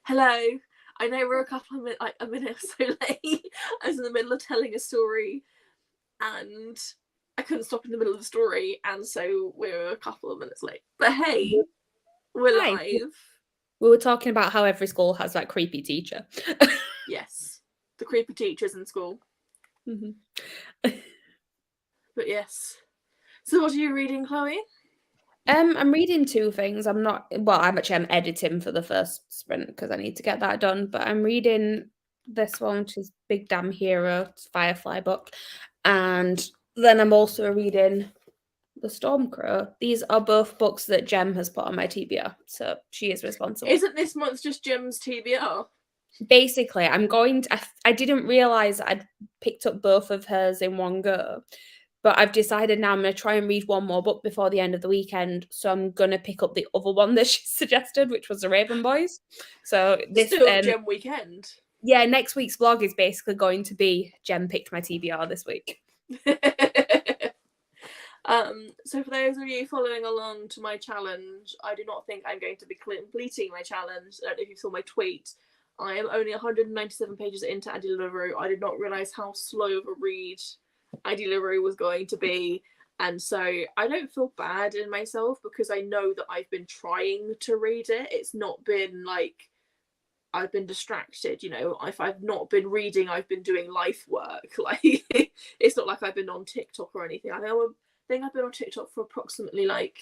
Hello. I know we're a couple of a minute or so late. I was in the middle of telling a story and I couldn't stop in the middle of the story, and so we're a couple of minutes late. But hey, we're Hi. live. We were talking about how every school has that creepy teacher. Yes. The creepy teachers in school. Mhm. But yes. So what are you reading, Chloe? I'm reading two things. I'm editing for the first sprint because I need to get that done. But I'm reading this one, which is Big Damn Hero, it's a Firefly book. And then I'm also reading The Stormcrow. These are both books that Jem has put on my TBR, so she is responsible. Isn't this month just Jem's TBR? Basically, I didn't realize I'd picked up both of hers in one go. But I've decided now I'm going to try and read one more book before the end of the weekend. So I'm going to pick up the other one that she suggested, which was The Raven Boys. So Still Gem weekend. Yeah, next week's vlog is basically going to be Jem picked my TBR this week. So for those of you following along to my challenge, I do not think I'm going to be completing my challenge. I don't know if you saw my tweet. I am only 197 pages into Andy LaRue. I did not realise how slow of a read Andy LaRue was going to be. And so I don't feel bad in myself because I know that I've been trying to read it. It's not been like I've been distracted, you know. If I've not been reading, I've been doing life work. Like, it's not like I've been on TikTok or anything. I think I've been on TikTok for approximately like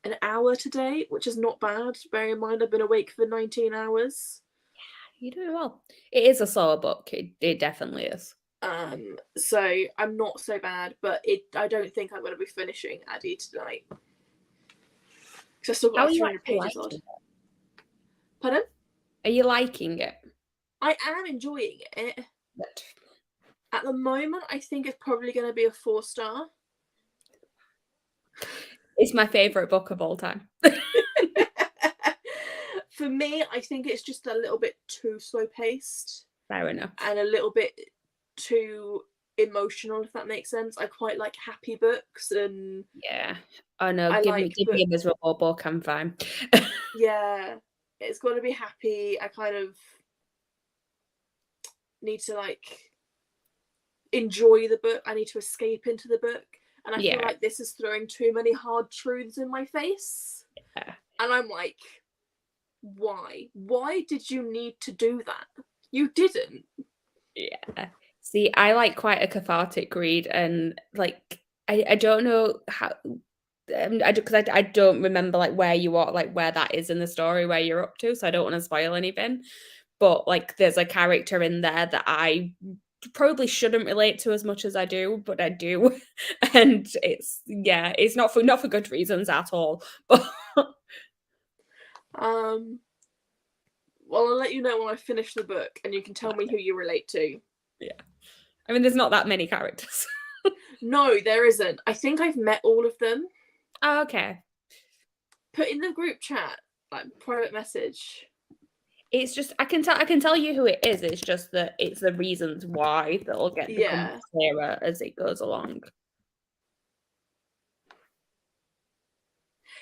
an hour today, which is not bad. Bearing in mind I've been awake for 19 hours. Yeah, you're doing well. It is a slower book. It definitely is. So I'm not so bad, but I don't think I'm going to be finishing Addy tonight. Because I still got like 300 pages odd. Pardon? Are you liking it? I am enjoying it. But at the moment, I think it's probably going to be a 4-star. It's my favourite book of all time. For me, I think it's just a little bit too slow paced. Fair enough. And a little bit too emotional, if that makes sense. I quite like happy books and yeah. Oh no, give me a miserable book, I'm fine. Yeah. It's gotta be happy. I kind of need to like enjoy the book. I need to escape into the book. And I feel like this is throwing too many hard truths in my face. Yeah. And I'm like, why? Why did you need to do that? You didn't. Yeah. See, I like quite a cathartic read, and like I don't know how because I don't remember like where you are, like where that is in the story, where you're up to, so I don't want to spoil anything. But like, there's a character in there that I probably shouldn't relate to as much as I do, but I do, and it's not for good reasons at all. But well, I'll let you know when I finish the book, and you can tell me who you relate to. Yeah, I mean, there's not that many characters. No, there isn't. I think I've met all of them. Oh, okay. Put in the group chat, like private message. It's just I can tell you who it is. It's just that it's the reasons why that'll become clearer as it goes along.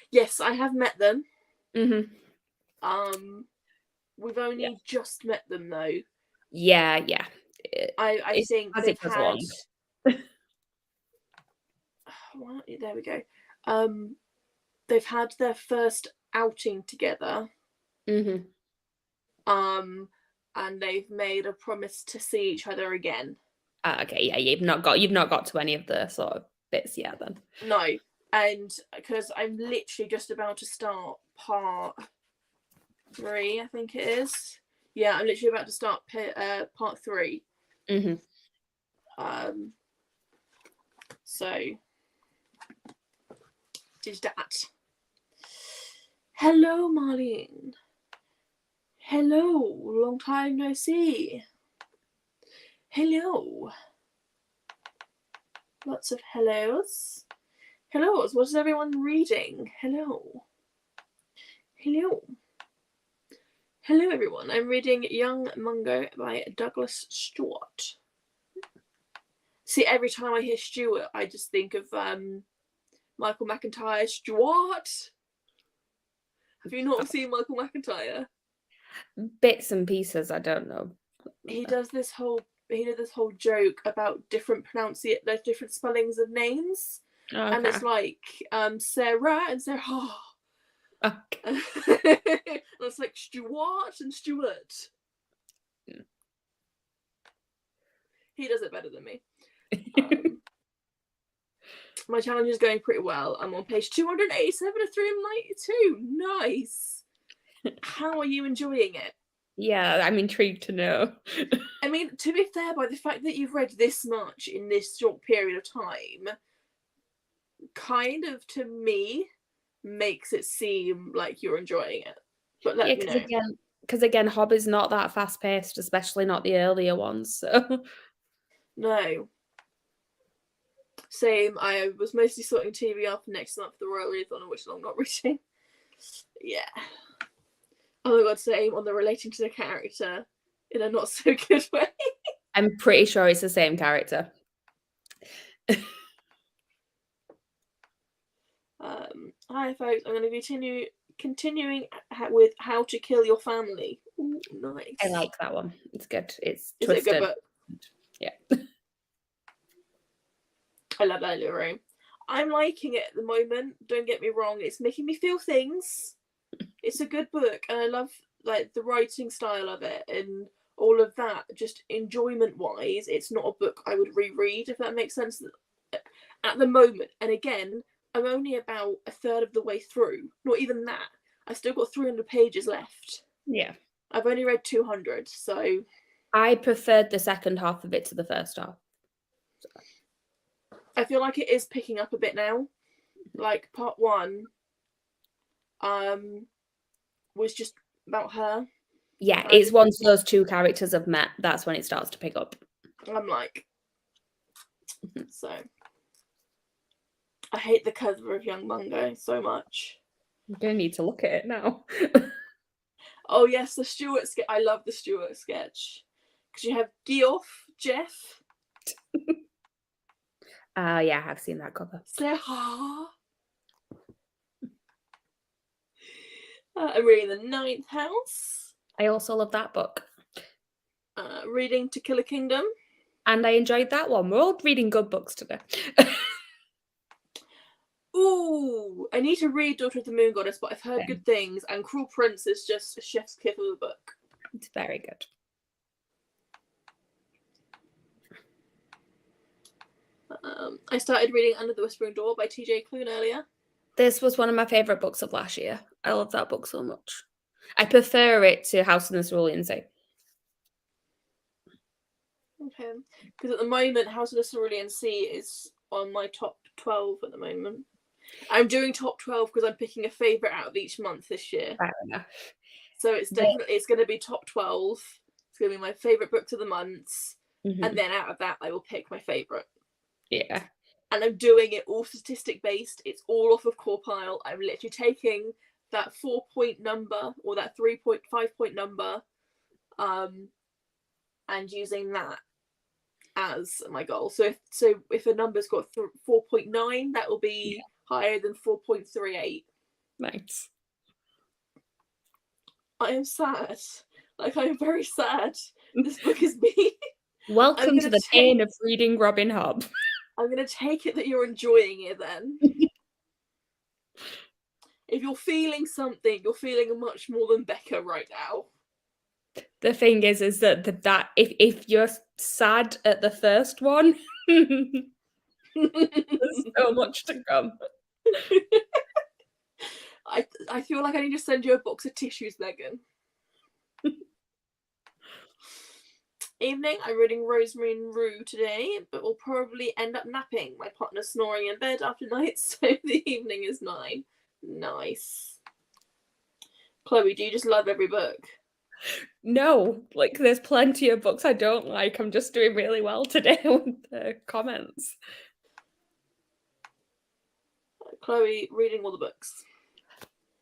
Yes, I have met them. Mm-hmm. We've only just met them though. Yeah. I think they've had. There we go. They've had their first outing together. Mm-hmm. And they've made a promise to see each other again. Okay, yeah, you've not got to any of the sort of bits yet then. No, and because I'm literally just about to start part 3, I think it is. Yeah, I'm literally about to start part 3. Mm-hmm. So did that. Hello, Marlene. Hello, long time no see. Hello. Lots of hellos. Hellos, what is everyone reading? Hello. Hello. Hello, everyone. I'm reading Young Mungo by Douglas Stuart. See, every time I hear Stuart, I just think of Michael McIntyre. Stuart! Have you not seen Michael McIntyre? Bits and pieces, I don't know. He did this whole joke about different different spellings of names, and Okay. it's like Sarah and Sarah. Okay. And it's like Stuart and Stuart. He does it better than me. My challenge is going pretty well. I'm on page 287 of 392. Nice. How are you enjoying it? Yeah, I'm intrigued to know. I mean, to be fair, by the fact that you've read this much in this short period of time, kind of, to me, makes it seem like you're enjoying it. But let me know. Because again, Hob is not that fast paced, especially not the earlier ones. So No. Same. I was mostly sorting TV out for next month, the Royal Readathon, which I'm not reading. Yeah. Oh my god, same on the relating to the character in a not so good way. I'm pretty sure it's the same character. Hi folks, I'm going to be continuing with How to Kill Your Family. Ooh, nice. I like that one. It's good. It's Is twisted. it a good book? Yeah. I love that little room. I'm liking it at the moment. Don't get me wrong. It's making me feel things. It's a good book, and I love like the writing style of it and all of that. Just enjoyment wise, it's not a book I would reread, if that makes sense. At the moment, and again, I'm only about a third of the way through. Not even that. I've still got 300 pages left. Yeah. I've only read 200, so I preferred the second half of it to the first half. So. I feel like it is picking up a bit now. Like part 1 was just about her. Yeah, it's once those two characters have met, that's when it starts to pick up. I'm like, so I hate the cover of Young Mungo so much. I'm gonna need to look at it now. Oh yes, the Stuart sketch. I love the Stuart sketch because you have Geoff, Jeff. Yeah, I've seen that cover. Sarah. I'm reading The Ninth House. I also love that book. Reading To Kill a Kingdom. And I enjoyed that one. We're all reading good books today. Ooh, I need to read Daughter of the Moon Goddess, but I've heard good things, and Cruel Prince is just a chef's kiss of a book. It's very good. I started reading Under the Whispering Door by TJ Klune earlier. This was one of my favourite books of last year. I love that book so much. I prefer it to House in the Cerulean Sea. Okay, because at the moment, House of the Cerulean Sea is on my top 12 at the moment. I'm doing top 12 because I'm picking a favourite out of each month this year. Fair enough. So it's definitely it's going to be top 12. It's going to be my favourite books of the months, and then out of that, I will pick my favourite. Yeah. And I'm doing it all statistic based. It's all off of Corpile. I'm literally taking that 4-point number or that 3.5 point number, and using that as my goal. So if a number's got 4.9, that will be higher than 4.38. Nice. I am sad. Like, I am very sad. This book is me. Welcome to the pain of reading Robin Hobb. I'm going to take it that you're enjoying it then. If you're feeling something, you're feeling much more than Becca right now. The thing is that if you're sad at the first one, there's so much to come. I feel like I need to send you a box of tissues, Megan. Evening, I'm reading Rosemary and Rue today, but will probably end up napping. My partner's snoring in bed after night, so the evening is 9. Nice. Chloe, do you just love every book? No, like there's plenty of books I don't like. I'm just doing really well today with the comments. Chloe, reading all the books.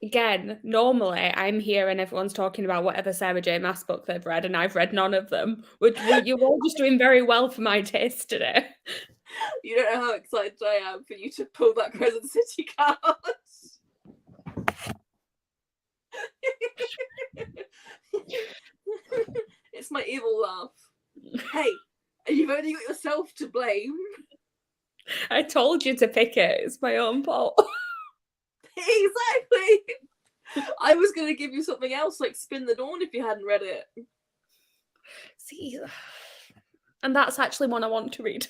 Again, normally I'm here and everyone's talking about whatever Sarah J. Maas book they've read, and I've read none of them. You're all just doing very well for my taste today. You don't know how excited I am for you to pull that Crescent City card. evil laugh. Hey, you've only got yourself to blame. I told you to pick it. It's my own fault. Exactly. I was going to give you something else, like Spin the Dawn, if you hadn't read it. See, and that's actually one I want to read.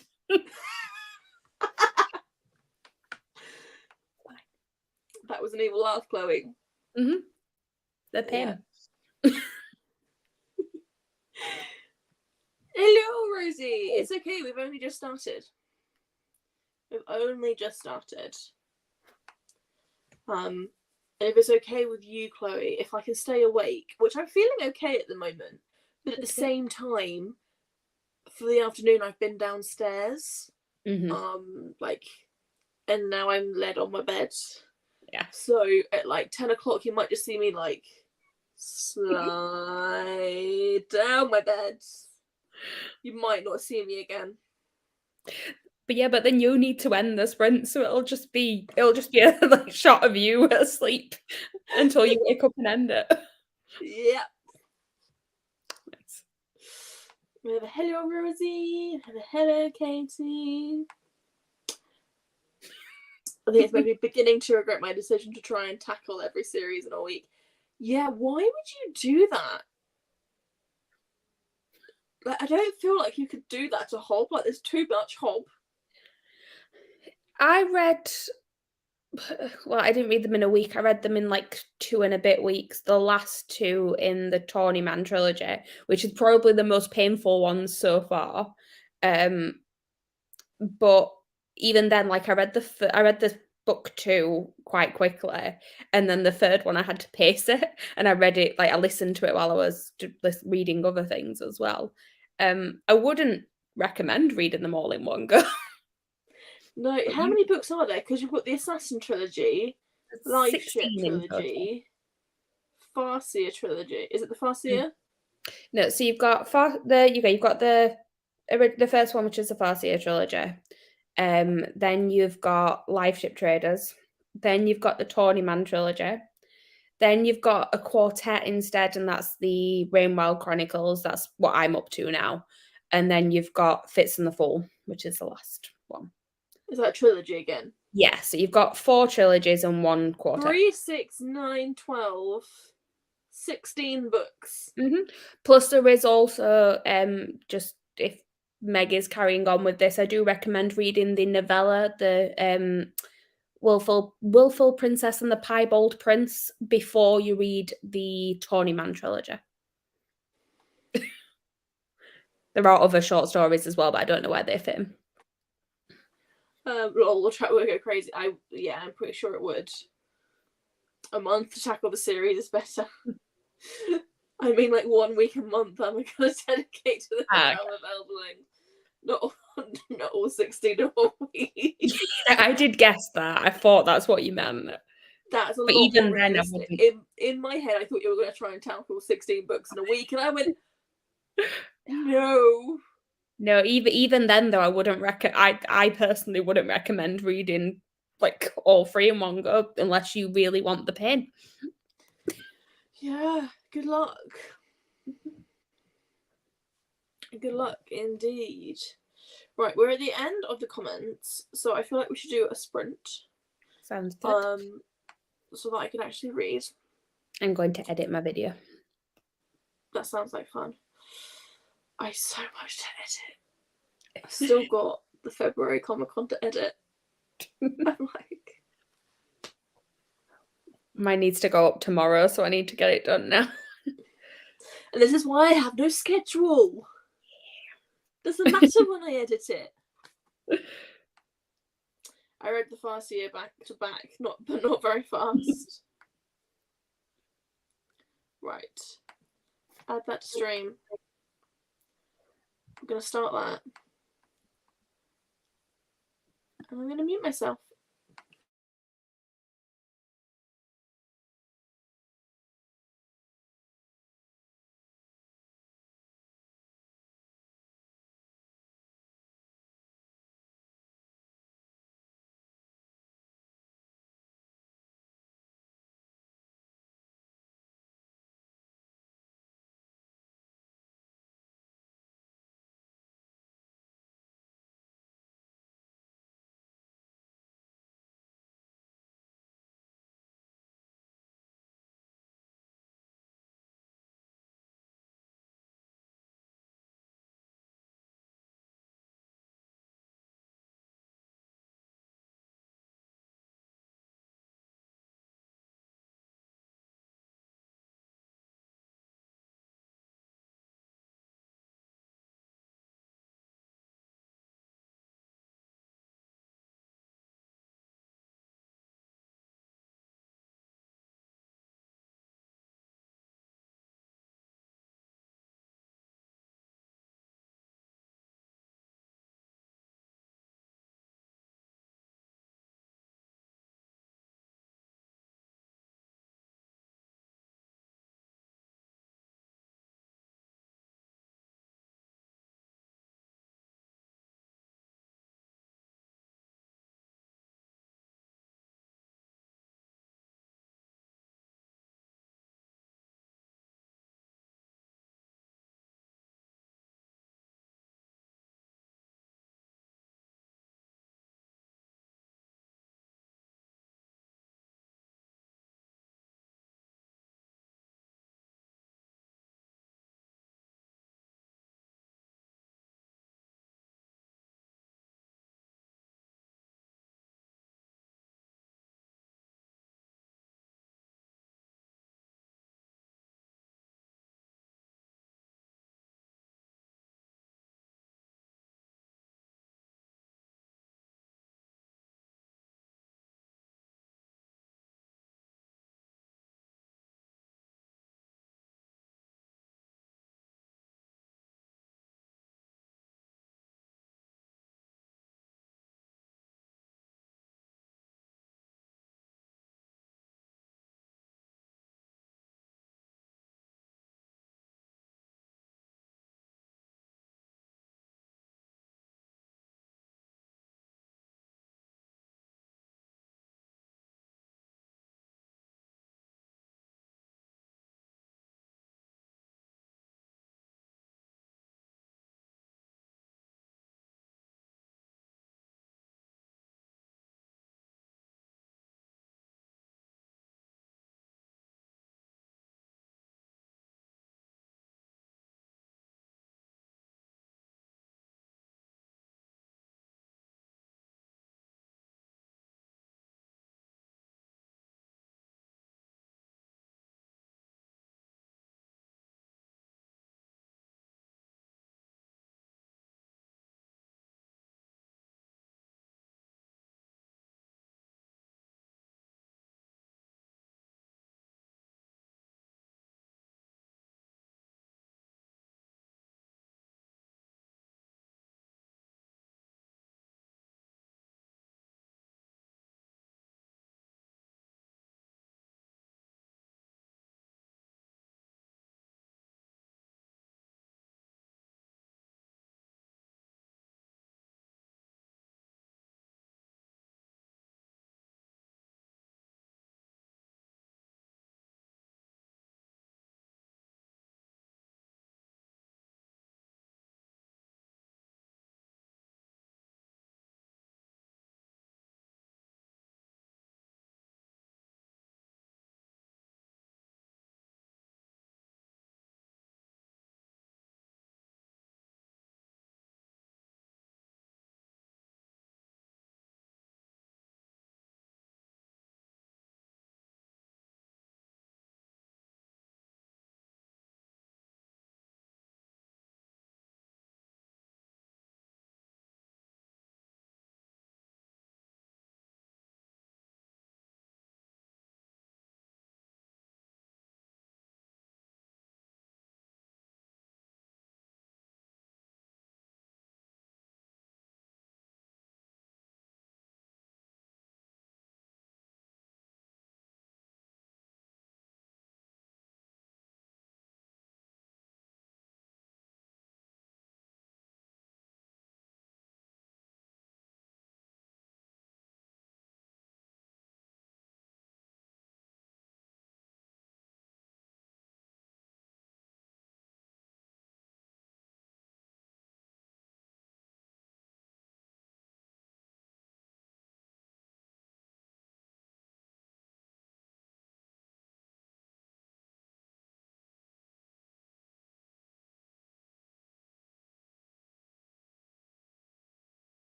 That was an evil laugh, Chloe. Mm-hmm. The pain. Yeah. Hello, Rosie. It's okay. We've only just started. If it's okay with you, Chloe, if I can stay awake, which I'm feeling okay at the moment, but at the same time, for the afternoon, I've been downstairs, and now I'm led on my bed. Yeah. So at like 10 o'clock, you might just see me like slide down my bed. You might not see me again. But then you need to end the sprint, so it'll just be a like shot of you asleep until you wake up and end it. Yep. Nice. We have a hello, Rosie. We have a hello, Katie. I think it's maybe beginning to regret my decision to try and tackle every series in a week. Yeah, why would you do that? Like, I don't feel like you could do that to Hob. Like, there's too much Hob. I didn't read them in a week. I read them in like 2 and a bit weeks. The last 2 in the Tawny Man trilogy, which is probably the most painful ones so far. But even then, like I read the book 2 quite quickly, and then the third one I had to pace it, and I read it like I listened to it while I was reading other things as well. I wouldn't recommend reading them all in one go. No, how many books are there? Because you've got the Assassin trilogy, Life Ship trilogy, Farseer trilogy. Is it the Farseer? No, so you've got you've got the first one, which is the Farseer trilogy. Then you've got Life Ship Traders. Then you've got the Tawny Man trilogy. Then you've got a quartet instead, and that's the Rainwild Chronicles. That's what I'm up to now. And then you've got Fitz and the Fool, which is the last one. Is that a trilogy again? Yeah, so you've got 4 trilogies and 1 quartet. 3, 6, 9, 12, 16 books. Plus there is also, just if Meg is carrying on with this, I do recommend reading the novella, the Willful Princess and the Piebald Prince, before you read the Tawny Man trilogy. There are other short stories as well, but I don't know where they fit in. We'll go crazy. I'm pretty sure it would. A month to tackle the series is better. I mean, like 1 week a month I'm going to dedicate to the realm of Elderling. Not all 16 a week. I did guess that. I thought that's what you meant. That's a lot more realistic. In my head, I thought you were going to try and tackle 16 books in a week, and I went, no. No, even then though, I personally wouldn't recommend reading like all 3 in one go unless you really want the pain. Yeah, good luck. Good luck indeed. Right, we're at the end of the comments, so I feel like we should do a sprint. Sounds good. So that I can actually read. I'm going to edit my video. That sounds like fun. I have so much to edit. I've still got the February Comic-Con to edit. I'm like... Mine needs to go up tomorrow, so I need to get it done now. And this is why I have no schedule. Doesn't matter when I edit it. I read the Farseer back to back, but not very fast. Right. Add that to stream. I'm going to start that. And I'm going to mute myself.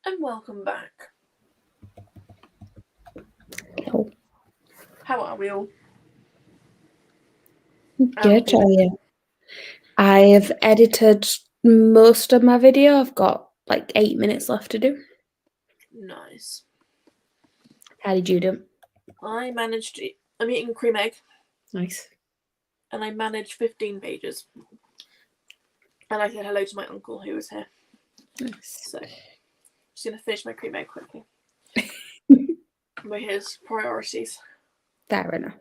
And welcome back. Hello. How are we all? Good, how are you? I have edited most of my video. I've got like 8 minutes left to do. Nice. How did you do? I managed to... I'm eating cream egg. Nice. And I managed 15 pages. And I said hello to my uncle who was here. Nice. So, just going to finish my cream egg quickly. With his priorities. Fair enough.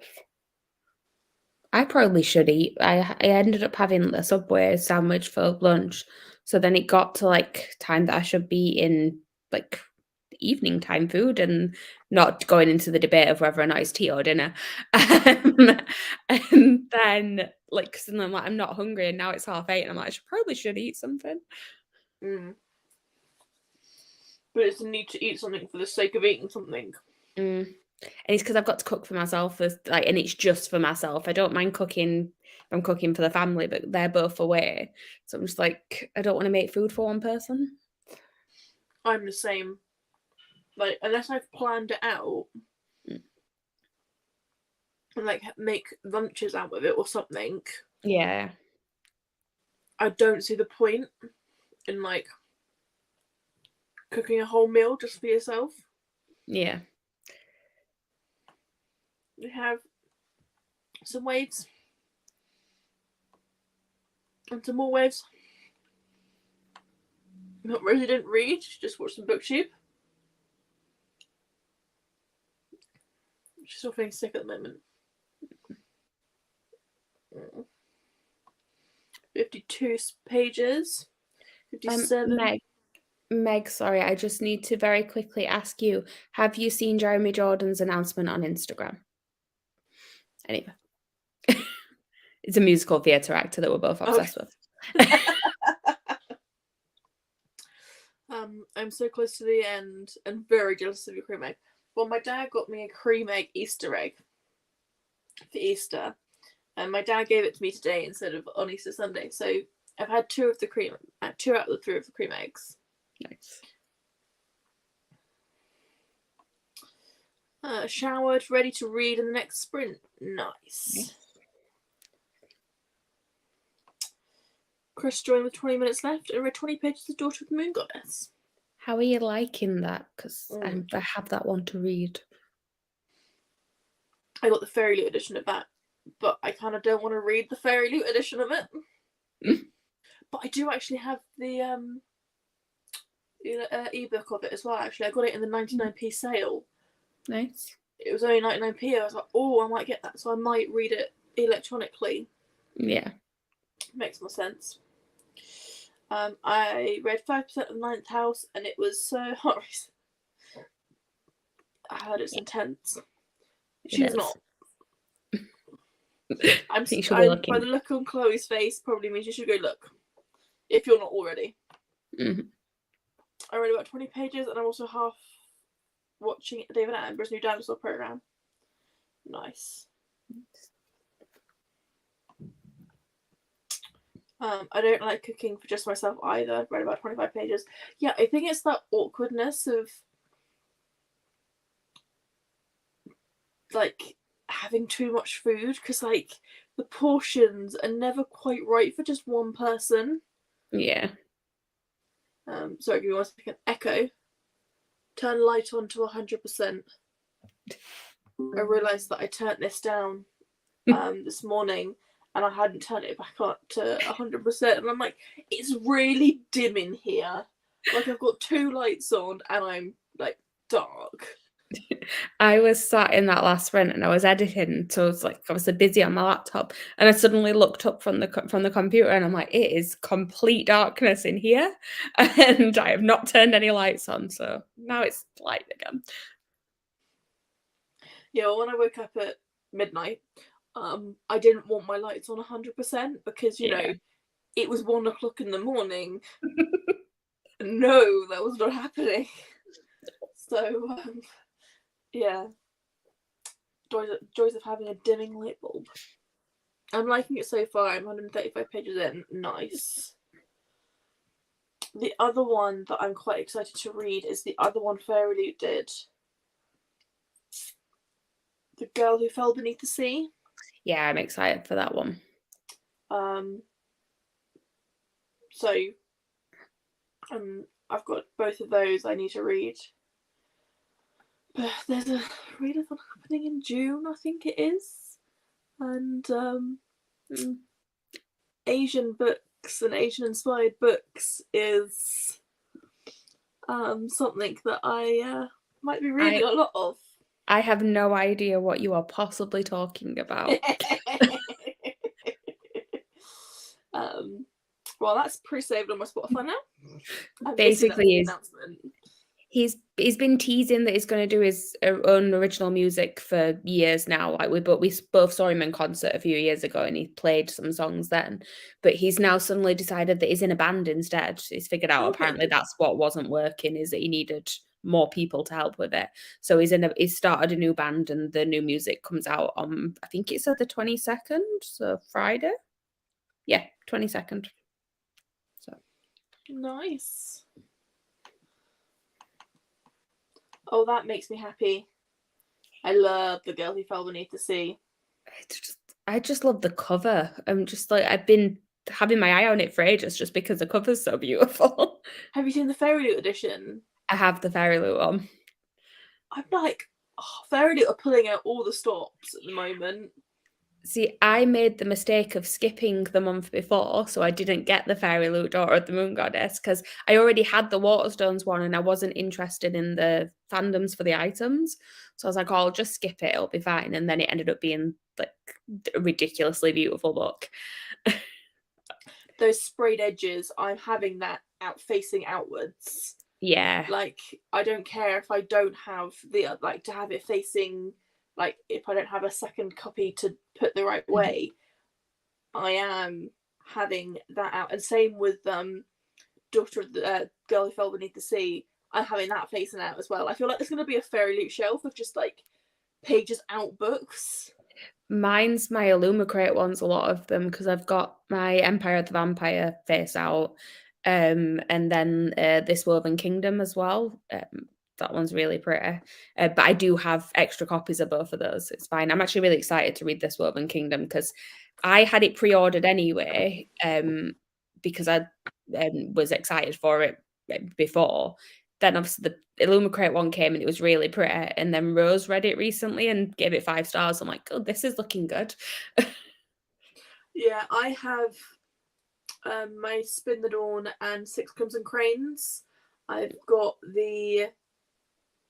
I probably should eat. I ended up having a Subway sandwich for lunch. So then it got to like time that I should be in like evening time food and not going into the debate of whether or not it's tea or dinner. And then like, cause then I'm like, I'm not hungry and now it's 8:30 and I'm like, I probably should eat something. Mm. But it's the need to eat something for the sake of eating something. And it's because I've got to cook for myself, and it's just for myself. I don't mind cooking if I'm cooking for the family, but they're both away. So I'm just like, I don't want to make food for one person. I'm the same. Like, unless I've planned it out and like make lunches out of it or something. Yeah. I don't see the point in like cooking a whole meal just for yourself. Yeah. We have some waves and some more waves. Not resident read, just watch some booktube. She's still feeling sick at the moment. 52 pages. 57. Meg, sorry, I just need to very quickly ask you, have you seen Jeremy Jordan's announcement on Instagram? Anyway. It's a musical theatre actor that we're both obsessed with. I'm so close to the end and very jealous of your cream egg. Well, my dad got me a cream egg Easter egg for Easter, and my dad gave it to me today instead of on Easter Sunday. So I've had two out of the 3 of the cream eggs. Nice. Showered, ready to read in the next sprint. Nice. Chris joined with 20 minutes left and read 20 pages of Daughter of the Moon Goddess. How are you liking that? Because I have that one to read. I got the Fairy Loot edition of that, but I kind of don't want to read the Fairy Loot edition of it. But I do actually have the ebook of it as well. Actually, I got it in the 99p sale. Nice. It was only 99p. I was like, oh, I might get that, so I might read it electronically. Yeah. Makes more sense. I read 5% of the Ninth House, and it was so hard. I heard it's intense. She's not. By the look on Chloe's face, probably means you should go look. If you're not already. Mm-hmm. I read about 20 pages, and I'm also half watching David Attenborough's new dinosaur program. Nice. I don't like cooking for just myself either. I've read about 25 pages. Yeah, I think it's that awkwardness of like having too much food because like the portions are never quite right for just one person. Yeah. Sorry, give me 1 second. Echo. Turn light on to 100%. I realised that I turned this down this morning and I hadn't turned it back up to 100%. And I'm like, it's really dim in here. Like I've got 2 lights on and I'm like dark. I was sat in that last sprint and I was editing, so I was like obviously busy on my laptop, and I suddenly looked up from the computer and I'm like, it is complete darkness in here, and I have not turned any lights on, so now it's light again. Yeah, well, when I woke up at midnight, I didn't want my lights on 100% because you know it was 1 o'clock in the morning. No, that was not happening. So yeah, joys of having a dimming light bulb. I'm liking it so far. I'm 135 pages in. Nice. the other one that I'm quite excited to read is the other one FairyLoot did. The Girl Who Fell Beneath the Sea. Yeah, I'm excited for that one. So I've got both of those I need to read. But there's a readathon happening in June, I think it is. And Asian books and Asian inspired books is something that I might be reading a lot of. I have no idea what you are possibly talking about. Well, that's pre-saved on my Spotify now. Basically, he's been teasing that he's going to do his own original music for years now. Like we both saw him in concert a few years ago, and he played some songs then. But he's now suddenly decided that he's in a band instead. He's figured out apparently that's what wasn't working, is that he needed more people to help with it. So he's started a new band, and the new music comes out on, I think it's the 22nd, so Friday. Yeah, 22nd. So nice. Oh, that makes me happy. I love The Girl Who Fell Beneath the Sea. I just love the cover. I'm just like, I've been having my eye on it for ages just because the cover's so beautiful. Have you seen the FairyLoot edition? I have the FairyLoot one. I'm like, FairyLoot are pulling out all the stops at the moment. See, I made the mistake of skipping the month before, so I didn't get the FairyLoot Daughter of the Moon Goddess because I already had the Waterstones one and I wasn't interested in the fandoms for the items. So I was like, oh, I'll just skip it, it'll be fine. And then it ended up being like a ridiculously beautiful book. Those sprayed edges, I'm having that out facing outwards. Yeah. Like, I don't care if I don't have the, like, to have it facing, like, if I don't have a second copy to put the right way, I am having that out. And same with Daughter of the Girl Who Fell Beneath the Sea. I'm having that facing out as well. I feel like there's going to be a FairyLoot shelf of just, like, pages out books. Mine's my Illumicrate ones, a lot of them, because I've got my Empire of the Vampire face out, and then this Woven Kingdom as well. That one's really pretty. But I do have extra copies of both of those. It's fine. I'm actually really excited to read this Woven Kingdom because I had it pre-ordered anyway, because I was excited for it before. Then obviously the Illumicrate one came and it was really pretty. And then Rose read it recently and gave it 5 stars. I'm like, oh, this is looking good. Yeah, I have my Spin the Dawn and Six Crimson Cranes. I've got the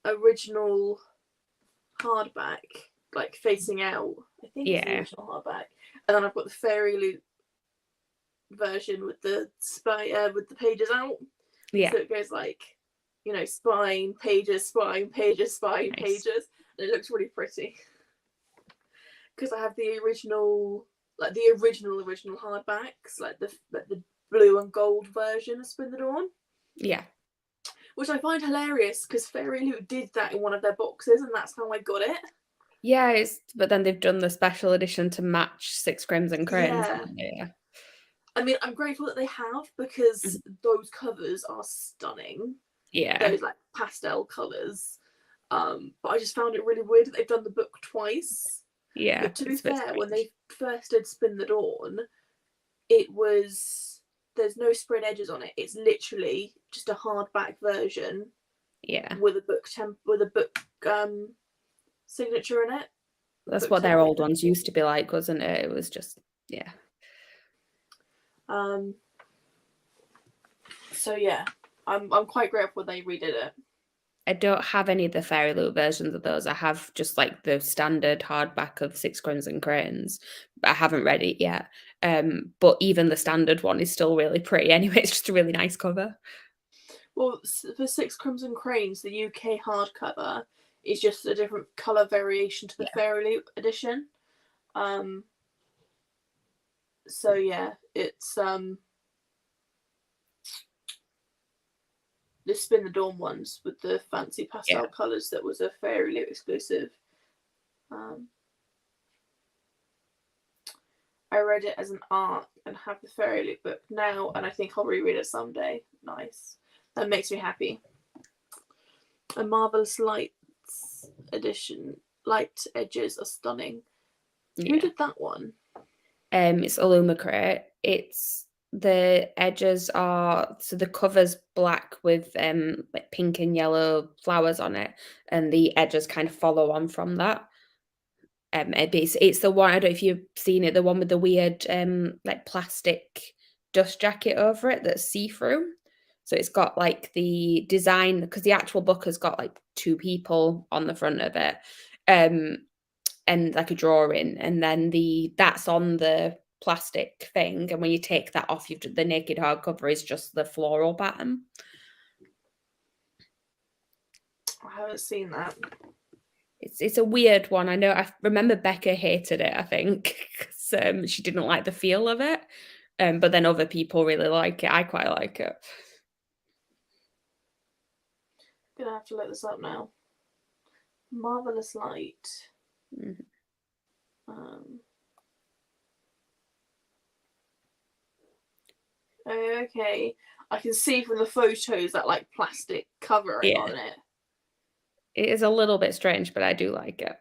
original hardback, like facing out. I think it's the original hardback. And then I've got the FairyLoot version with the with the pages out. Yeah. So it goes like, you know, spine, pages, spine, pages, spine, nice. Pages. And it looks really pretty. Because I have the original, like the original hardbacks, like the blue and gold version of Spin the Dawn. Yeah. Which I find hilarious because FairyLoot did that in one of their boxes and that's how I got it. Yeah, but then they've done the special edition to match Six Crimson Cranes. Yeah. I mean, I'm grateful that they have because those covers are stunning. Yeah. Those like pastel colours. But I just found it really weird that they've done the book twice. Yeah. But to be fair, when they first did Spin the Dawn, it was, there's no spread edges on it. It's literally just a hardback version. Yeah. With a book signature in it. That's what their old ones used to be like, wasn't it? It was just, yeah. So yeah, I'm quite grateful they redid it. I don't have any of the FairyLoot versions of those. I have just like the standard hardback of Six Crimson Cranes. I haven't read it yet. But even the standard one is still really pretty anyway. It's just a really nice cover. Well, for Six Crimson Cranes, the UK hardcover is just a different colour variation to the FairyLoot edition. So yeah, it's the Spin the Dawn ones with the fancy pastel colours that was a FairyLoot exclusive. I read it as an arc and have the Fairy Loot book now, and I think I'll reread it someday. Nice. That makes me happy. A Marvelous Lights edition. Light edges are stunning. Yeah. Who did that one? It's Illumicrate. It's the edges are so the cover's black with like pink and yellow flowers on it, and the edges kind of follow on from that. It's the one, I don't know if you've seen it, the one with the weird like plastic dust jacket over it that's see-through. So it's got like the design, because the actual book has got like two people on the front of it, and like a drawing, and then that's on the plastic thing, and when you take that off, the naked hardcover is just the floral pattern. I haven't seen that. It's a weird one. I know. I remember Becca hated it, I think, because she didn't like the feel of it. But then other people really like it. I quite like it. Gonna have to look this up now. Marvelous Light. Mhm. Okay, I can see from the photos that like plastic covering Yeah. on it. It is a little bit strange, but I do like it.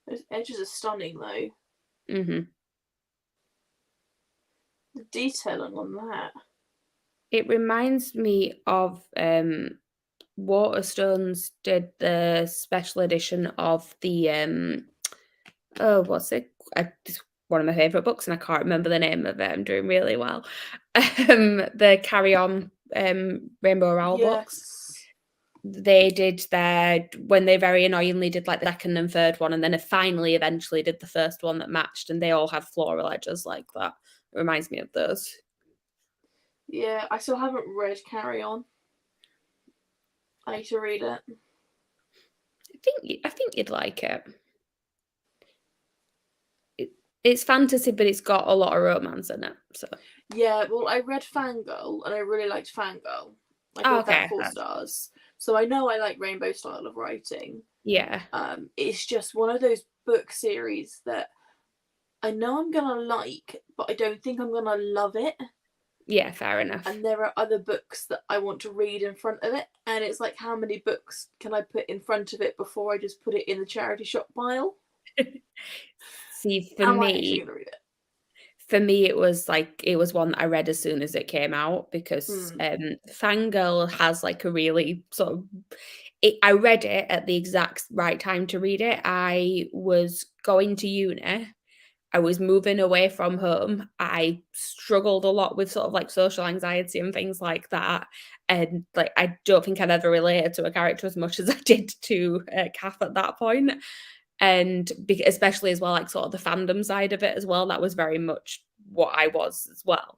Those edges are stunning though. Mm-hmm. The detailing on that. It reminds me of Waterstones did the special edition of the what's it? It's one of my favorite books, and I can't remember the name of it. I'm doing really well. The Carry On Rainbow Rowell books. They did when they very annoyingly did like the second and third one, and then finally eventually did the first one that matched, and they all had floral edges like that. It reminds me of those. Yeah, I still haven't read Carry On. I need to read it. I think you'd like it. It's fantasy, but it's got a lot of romance in it. So yeah, well, I read Fangirl and I really liked Fangirl. I gave that 4 stars. So I know I like Rainbow style of writing. Yeah. It's just one of those book series that I know I'm gonna like, but I don't think I'm gonna love it. Yeah, fair enough. And there are other books that I want to read in front of it, and it's like, how many books can I put in front of it before I just put it in the charity shop pile? See, for me, it was one that I read as soon as it came out, because Fangirl has like a really sort of I read it at the exact right time to read it. I was going to uni. I was moving away from home. I struggled a lot with sort of like social anxiety and things like that. And like, I don't think I've ever related to a character as much as I did to Kath at that point. And especially as well, like sort of the fandom side of it as well. That was very much what I was as well.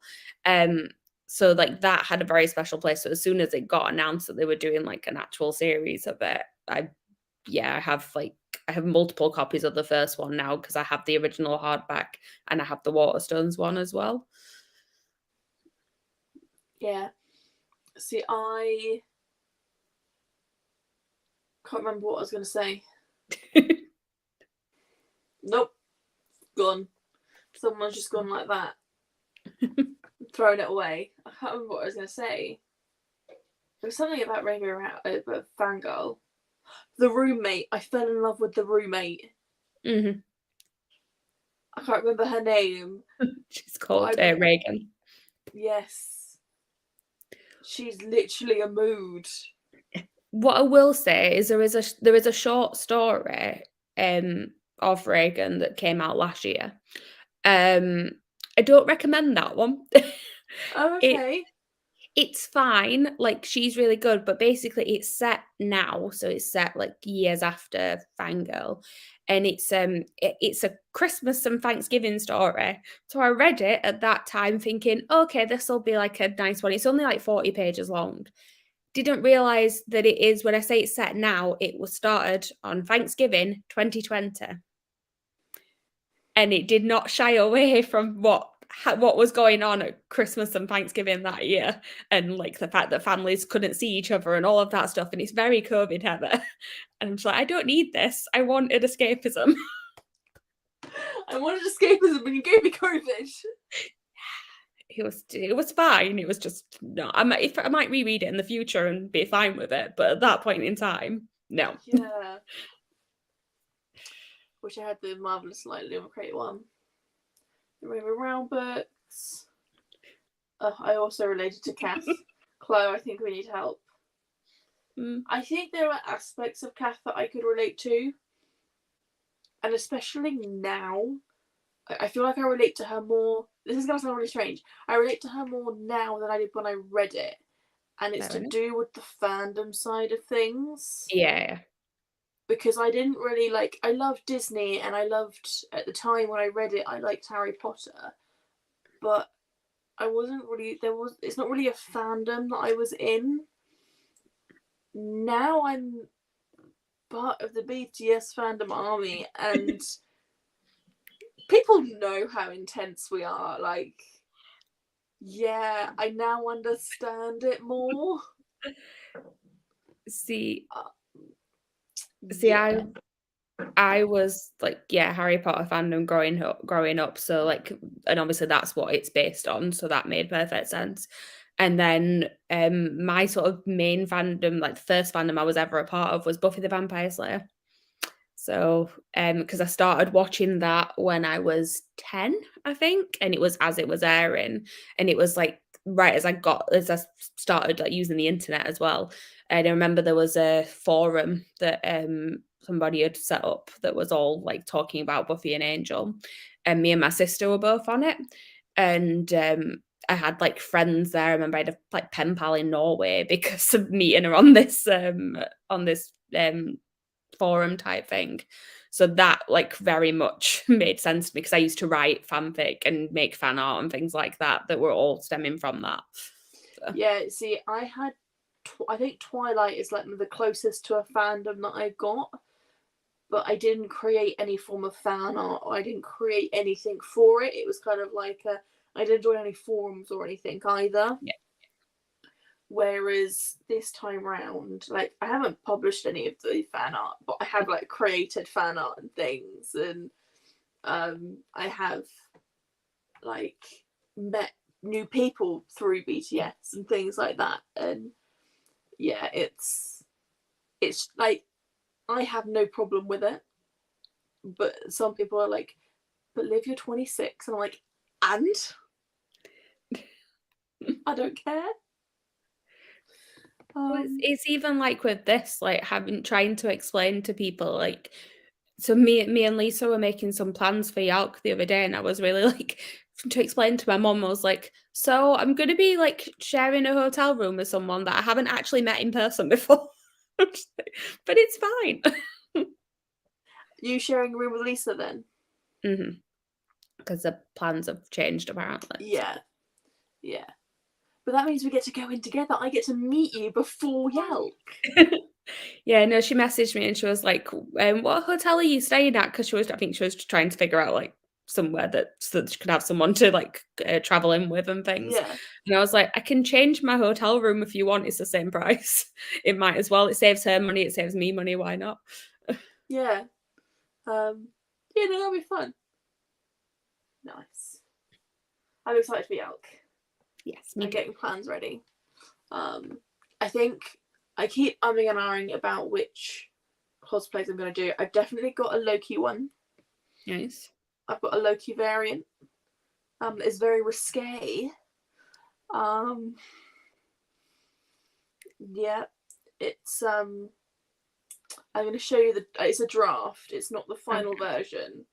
So like that had a very special place. So as soon as it got announced that they were doing like an actual series of it, I have multiple copies of the first one now, because I have the original hardback and I have the Waterstones one as well. Yeah. See, I can't remember what I was going to say. Nope. Gone. Someone's just gone like that. Thrown it away. I can't remember what I was going to say. There was something about Rainbow Fangirl. The roommate. I fell in love with the roommate. Mm-hmm. I can't remember her name. She's called Reagan. Yes. She's literally a mood. What I will say is there is a short story of Reagan that came out last year. I don't recommend that one. Oh, okay. It's fine, like she's really good, but basically it's set now, so it's set like years after Fangirl, and it's a Christmas and Thanksgiving story. So I read it at that time thinking, okay, this will be like a nice one. It's only like 40 pages long. Didn't realize that it is, when I say it's set now, it was started on Thanksgiving 2020. and it did not shy away from what was going on at Christmas and Thanksgiving that year, and like the fact that families couldn't see each other and all of that stuff, and it's very COVID heavy. And I'm just like, I don't need this. I wanted escapism. I wanted escapism, but you gave me COVID. It was fine. It was just no. I might reread it in the future and be fine with it, but at that point in time, no. Yeah. Wish I had the Marvelous Light Lumen Crate one. The Rainbow Round books. I also related to Kath. Chloe, I think we need help. I think there are aspects of Kath that I could relate to. And especially now, I feel like I relate to her more. This is going to sound really strange. I relate to her more now than I did when I read it. And it's to do with the fandom side of things. Yeah. Because I didn't really like, I loved Disney, and I loved, at the time when I read it, I liked Harry Potter. But I wasn't really, it's not really a fandom that I was in. Now I'm part of the BTS fandom army, and people know how intense we are. Like, yeah, I now understand it more. See, yeah. I was like, yeah, Harry Potter fandom growing up. So like, and obviously that's what it's based on. So that made perfect sense. And then my sort of main fandom, like the first fandom I was ever a part of, was Buffy the Vampire Slayer. So because I started watching that when I was 10, I think, and it was as it was airing, and it was like right as I started like using the internet as well. And I remember there was a forum that somebody had set up that was all like talking about Buffy and Angel, and me and my sister were both on it. And I had like friends there. I remember I had a like pen pal in Norway because of meeting her on this forum type thing. So that like very much made sense to me, because I used to write fanfic and make fan art and things like that were all stemming from that. So. Yeah, see, I had, I think Twilight is like the closest to a fandom that I got, but I didn't create any form of fan art, or I didn't create anything for it. It was kind of like I didn't join any forums or anything either. Yeah. Whereas this time round, like, I haven't published any of the fan art, but I have like created fan art and things, and I have like met new people through BTS and things like that. And yeah, it's like, I have no problem with it, but some people are like, but Liv, you're 26, and I'm like, and I don't care. It's even like with this, like trying to explain to people, like, so me and Lisa were making some plans for Yalk the other day, and I was really like to explain to my mum, I was like, so I'm going to be like sharing a hotel room with someone that I haven't actually met in person before, but it's fine. You sharing a room with Lisa then? Because the plans have changed apparently. Yeah. But that means we get to go in together. I get to meet you before Yalk. Yeah, no, she messaged me and she was like, what hotel are you staying at? Because I think she was trying to figure out like somewhere so that she could have someone to like travel in with and things. Yeah. And I was like, I can change my hotel room if you want. It's the same price. It might as well. It saves her money. It saves me money. Why not? Yeah. Yeah, no, that'll be fun. Nice. I'm excited for Yalk. Yes, I'm getting plans ready. I think I keep umming and ahhing about which cosplays I'm going to do. I've definitely got a Loki one. Nice. I've got a Loki variant. It's very risque. Yeah, it's I'm going to show you it's a draft. It's not the final version.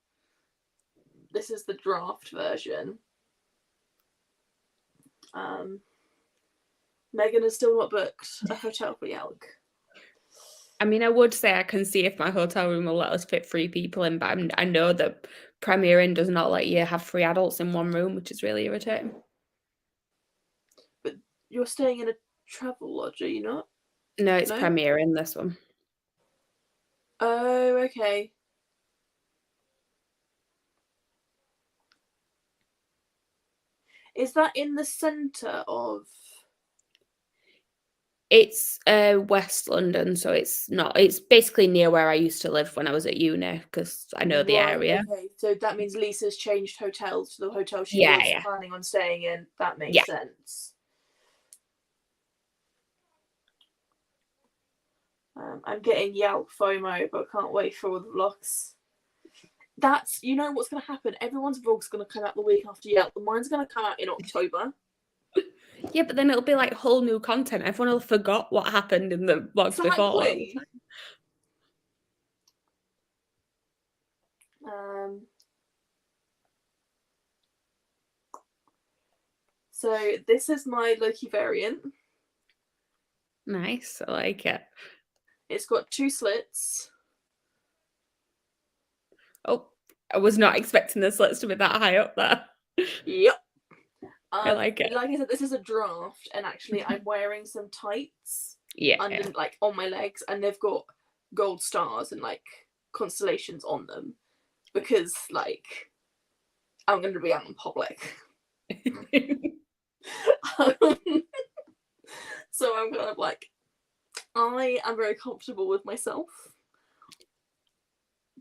This is the draft version. Megan has still not booked a hotel for Yalk. I mean, I would say I can see if my hotel room will let us fit 3 people in, but I know that Premier Inn does not let you have 3 adults in one room, which is really irritating. But you're staying in a travel lodge, are you not? No, it's Premier Inn, this one. Oh, okay. Is that in the centre of? It's West London, so it's not. It's basically near where I used to live when I was at uni because I know the Right, area. okay. So that means Lisa's changed hotels to the hotel she Yeah, was yeah, planning on staying in. That makes yeah. sense. I'm getting Yelp FOMO, but I can't wait for all the vlogs. That's, you know what's going to happen? Everyone's vlog's going to come out the week after Yelp, but mine's going to come out in October. Yeah, but then it'll be like whole new content. Everyone will forgot what happened in the vlogs before. Exactly. So this is my Loki variant. Nice, I like it. It's got 2 slits. Oh, I was not expecting the slits to be that high up there. Yep. I like it. Like I said, this is a draft, and actually I'm wearing some tights Yeah. like on my legs, and they've got gold stars and like constellations on them because like I'm going to be out in public. So I'm kind of like, I am very comfortable with myself,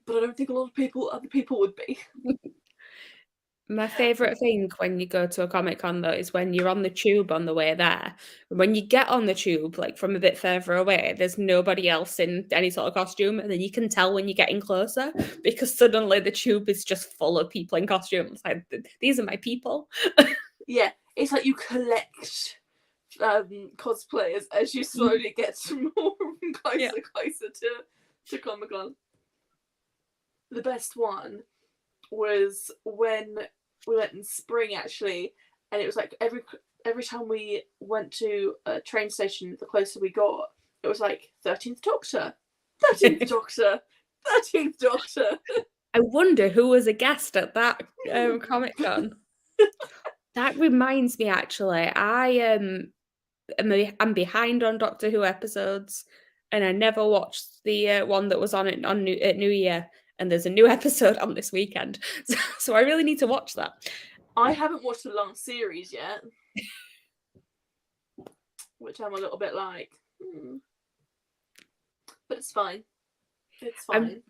but I don't think a lot of other people would be. My favourite thing when you go to a Comic Con though is when you're on the tube on the way there. When you get on the tube, like from a bit further away, there's nobody else in any sort of costume, and then you can tell when you're getting closer because suddenly the tube is just full of people in costumes. Like, these are my people. Yeah, it's like you collect cosplayers as you slowly get more closer to Comic Con. The best one was when we went in spring actually, and it was like every time we went to a train station, the closer we got, it was like 13th Doctor, 13th Doctor, 13th Doctor. I wonder who was a guest at that Comic Con. That reminds me, actually, I'm behind on Doctor Who episodes, and I never watched the one that was on at New Year. And there's a new episode on this weekend, so I really need to watch that. I haven't watched the last series yet, which I'm a little bit like, but it's fine. It's fine.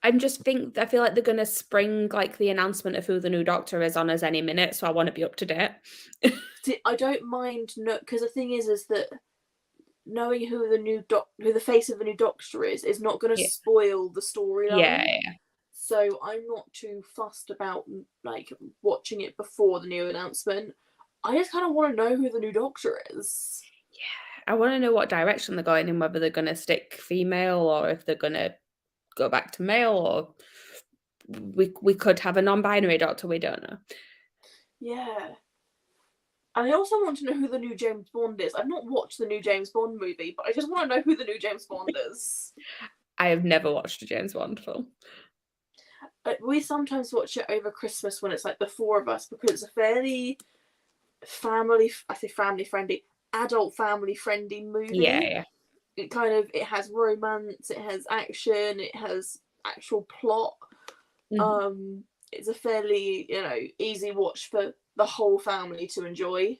I feel like they're gonna spring like the announcement of who the new Doctor is on us any minute, so I want to be up to date. See, I don't mind, because the thing is that knowing who the face of the new Doctor is not going to spoil the storyline. Yeah. So I'm not too fussed about like watching it before the new announcement. I just kind of want to know who the new Doctor is. Yeah, I want to know what direction they're going in, whether they're going to stick female or if they're going to go back to male, or we could have a non-binary Doctor. We don't know. Yeah. And I also want to know who the new James Bond is. I've not watched the new James Bond movie, but I just want to know who the new James Bond is. I have never watched a James Bond film. We sometimes watch it over Christmas when it's like the 4 of us, because it's a fairly family-friendly, adult family-friendly movie. Yeah. It has romance, it has action, it has actual plot. Mm-hmm. It's a fairly, easy watch for the whole family to enjoy.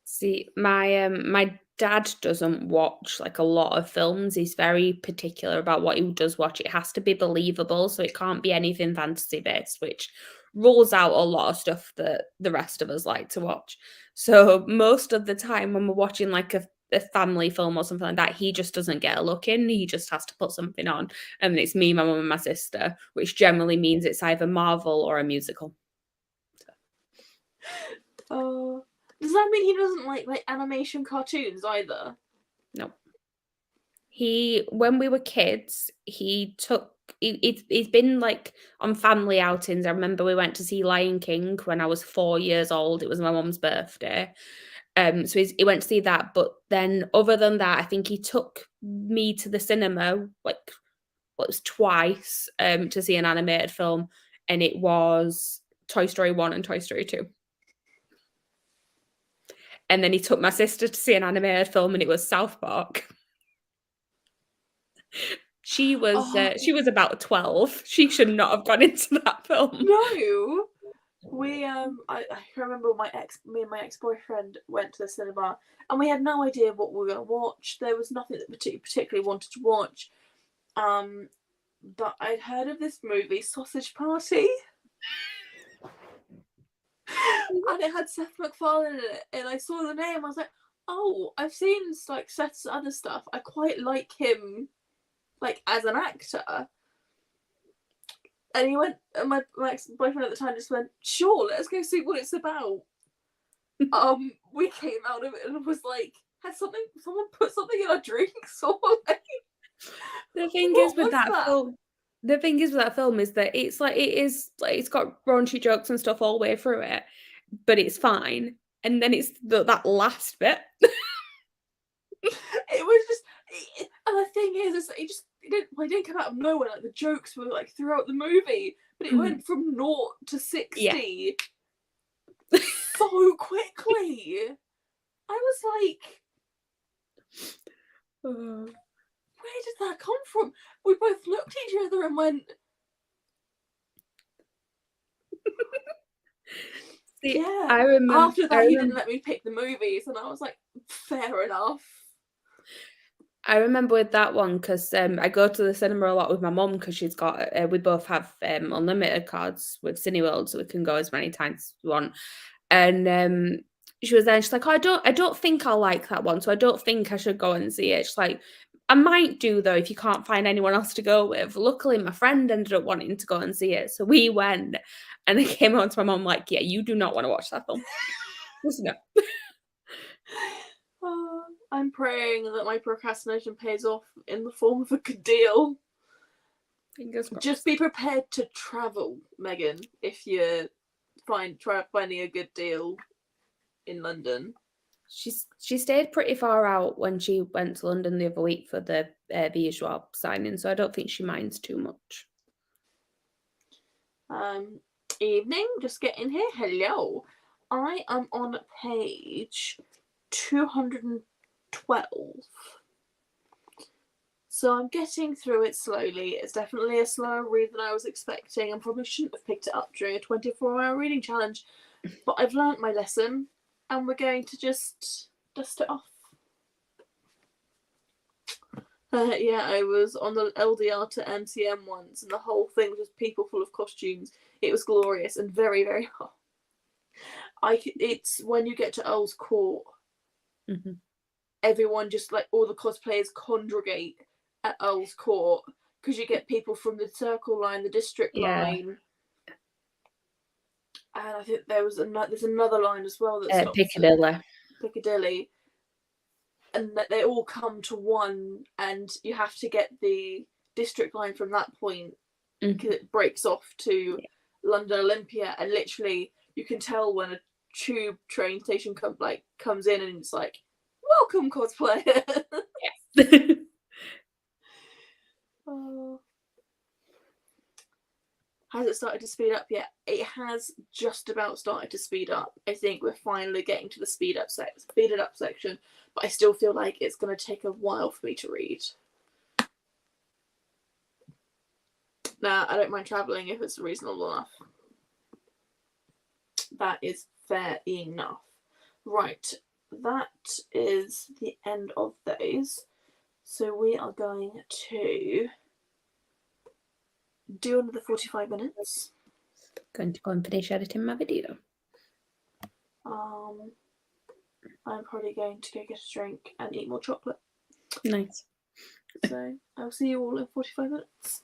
See, my dad doesn't watch like a lot of films. He's very particular about what he does watch. It has to be believable, so it can't be anything fantasy based, which rules out a lot of stuff that the rest of us like to watch. So most of the time when we're watching like a family film or something like that, he just doesn't get a look in. He just has to put something on, and it's me, my mum, and my sister, which generally means it's either Marvel or a musical. Oh. Does that mean he doesn't like animation cartoons either? No. When we were kids, he's been like on family outings. I remember we went to see Lion King when I was 4 years old. It was my mum's birthday. So he went to see that. But then other than that, I think he took me to the cinema twice to see an animated film, and it was Toy Story 1 and Toy Story 2. And then he took my sister to see an animated film, and it was South Park. She was about 12. She should not have gone into that film. No. I remember me and my ex-boyfriend went to the cinema, and we had no idea what we were going to watch. There was nothing that particularly wanted to watch. But I'd heard of this movie, Sausage Party, and it had Seth MacFarlane in it, and I saw the name. I was like, oh, I've seen like Seth's other stuff. I quite like him, like as an actor. And he went, and my ex-boyfriend at the time just went, sure, let's go see what it's about. We came out of it and was like, someone put something in our drinks, or like, the thing is with that film, is that it's like, it's got raunchy jokes and stuff all the way through it, but it's fine. And then it's that last bit. It was just, and the thing is it didn't come out of nowhere. Like the jokes were like throughout the movie, but it went from 0 to 60 so quickly. I was like, where did that come from? We both looked at each other and went, See, yeah. I remember After that, he didn't let me pick the movies, and I was like, fair enough. I remember with that one because I go to the cinema a lot with my mum because she's got we both have unlimited cards with Cineworld, so we can go as many times as we want. And she was there, and she's like, "Oh, I don't think I'll like that one, so I don't think I should go and see it." She's like, "I might do though if you can't find anyone else to go with." Luckily, my friend ended up wanting to go and see it, so we went. And I came home to my mum like, "Yeah, you do not want to watch that film." Listen up. I'm praying that my procrastination pays off in the form of a good deal. Fingers crossed. Just be prepared to travel, Megan, if you finding a good deal in London. She stayed pretty far out when she went to London the other week for the Bourgeois signing, so I don't think she minds too much. Evening, just getting here. Hello. I am on page 212. So I'm getting through it slowly. It's definitely a slower read than I was expecting. I probably shouldn't have picked it up during a 24-hour reading challenge, but I've learnt my lesson, and we're going to just dust it off. Yeah, I was on the LDR to MCM once, and the whole thing was just people full of costumes. It was glorious and very, very hot. It's when you get to Earl's Court, everyone just like all the cosplayers congregate at Earl's Court because you get people from the Circle Line, the District Line, and I think there's another line as well that stops Piccadilly, and that they all come to one, and you have to get the District Line from that point because it breaks off to London Olympia, and literally you can tell when a tube train station comes in, and it's like, welcome cosplayer. Yes. Has it started to speed up yet? It has just about started to speed up. I think we're finally getting to the speeded up section, but I still feel like it's going to take a while for me to read. Nah, I don't mind travelling if it's reasonable enough. That is fair enough. Right, that is the end of those. So we are going to do another 45 minutes. Going to go and finish editing my video. I'm probably going to go get a drink and eat more chocolate. Nice. So I'll see you all in 45 minutes.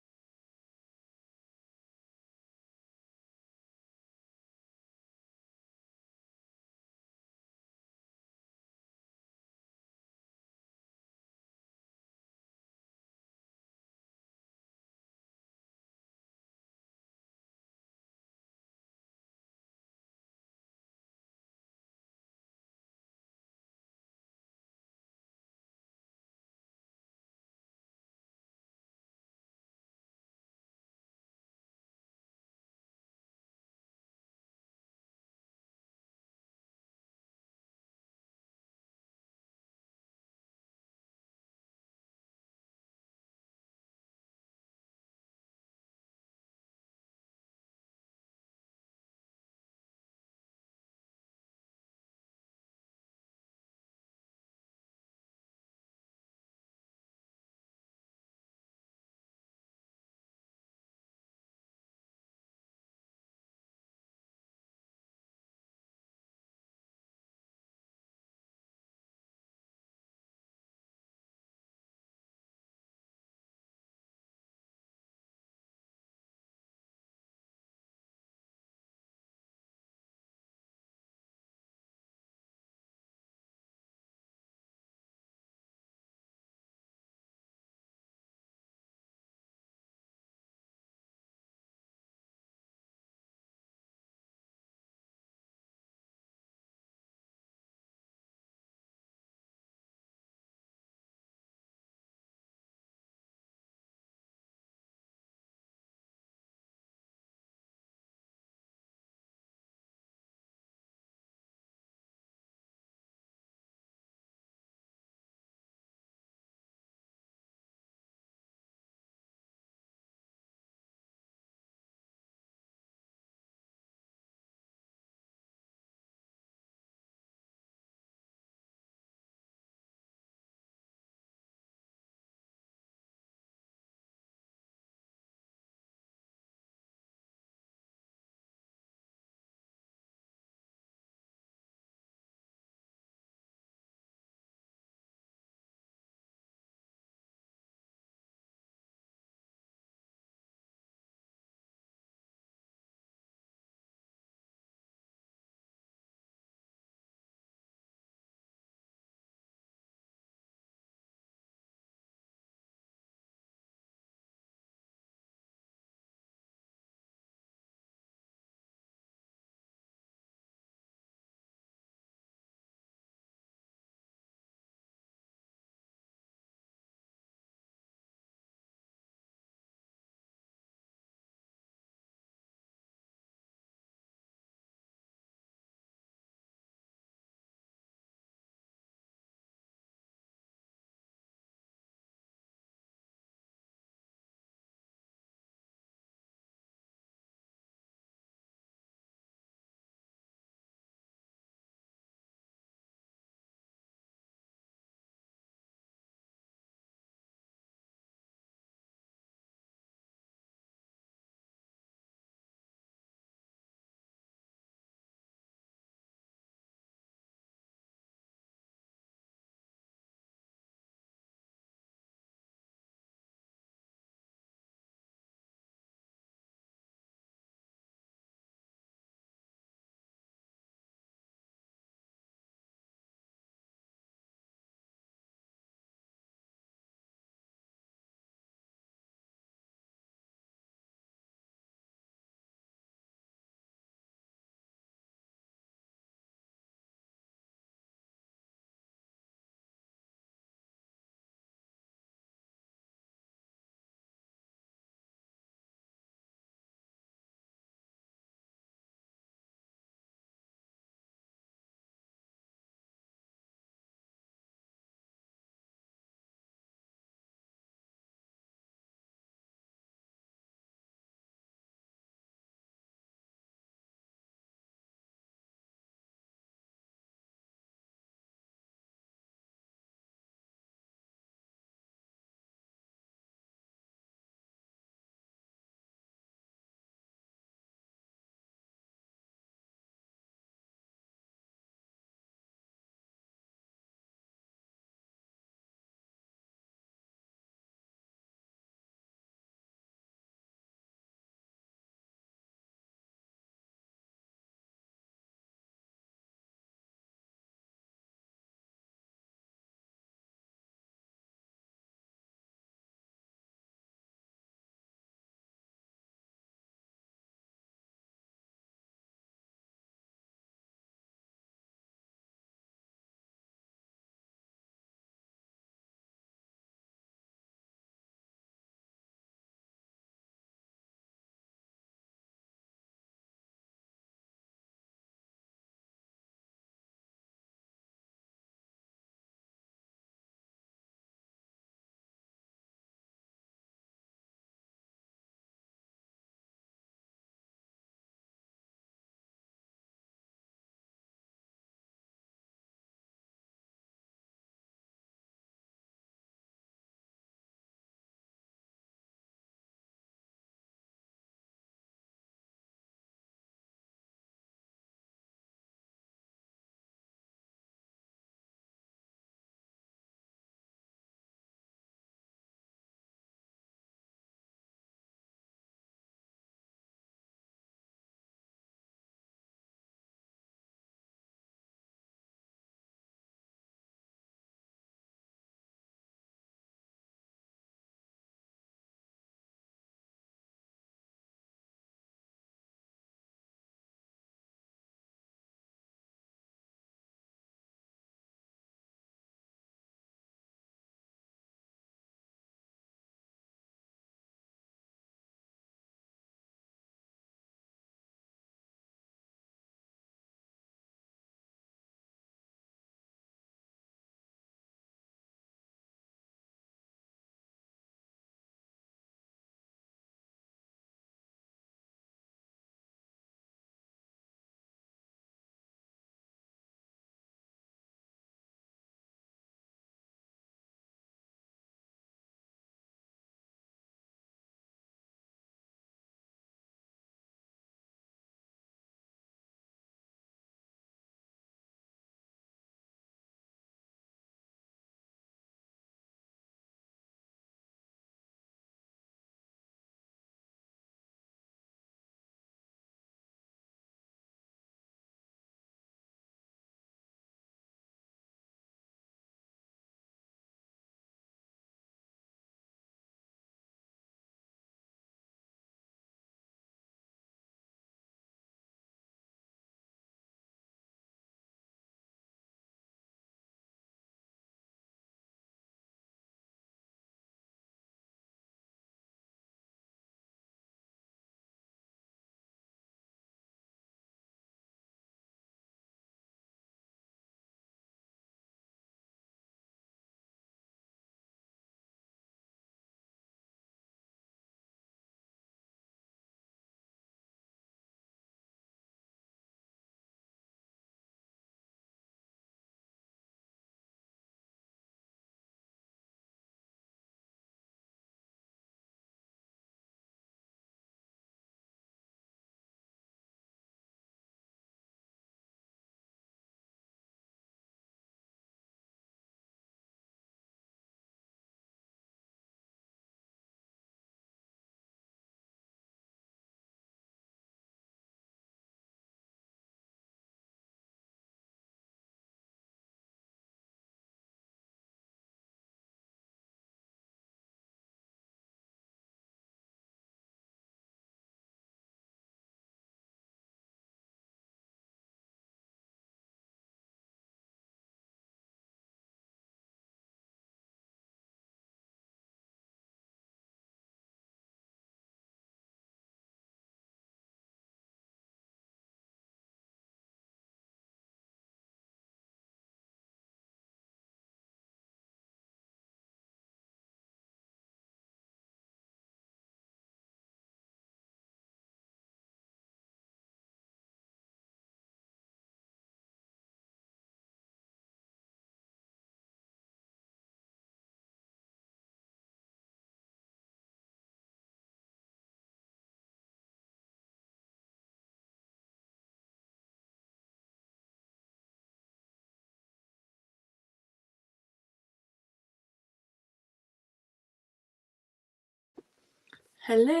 Hello,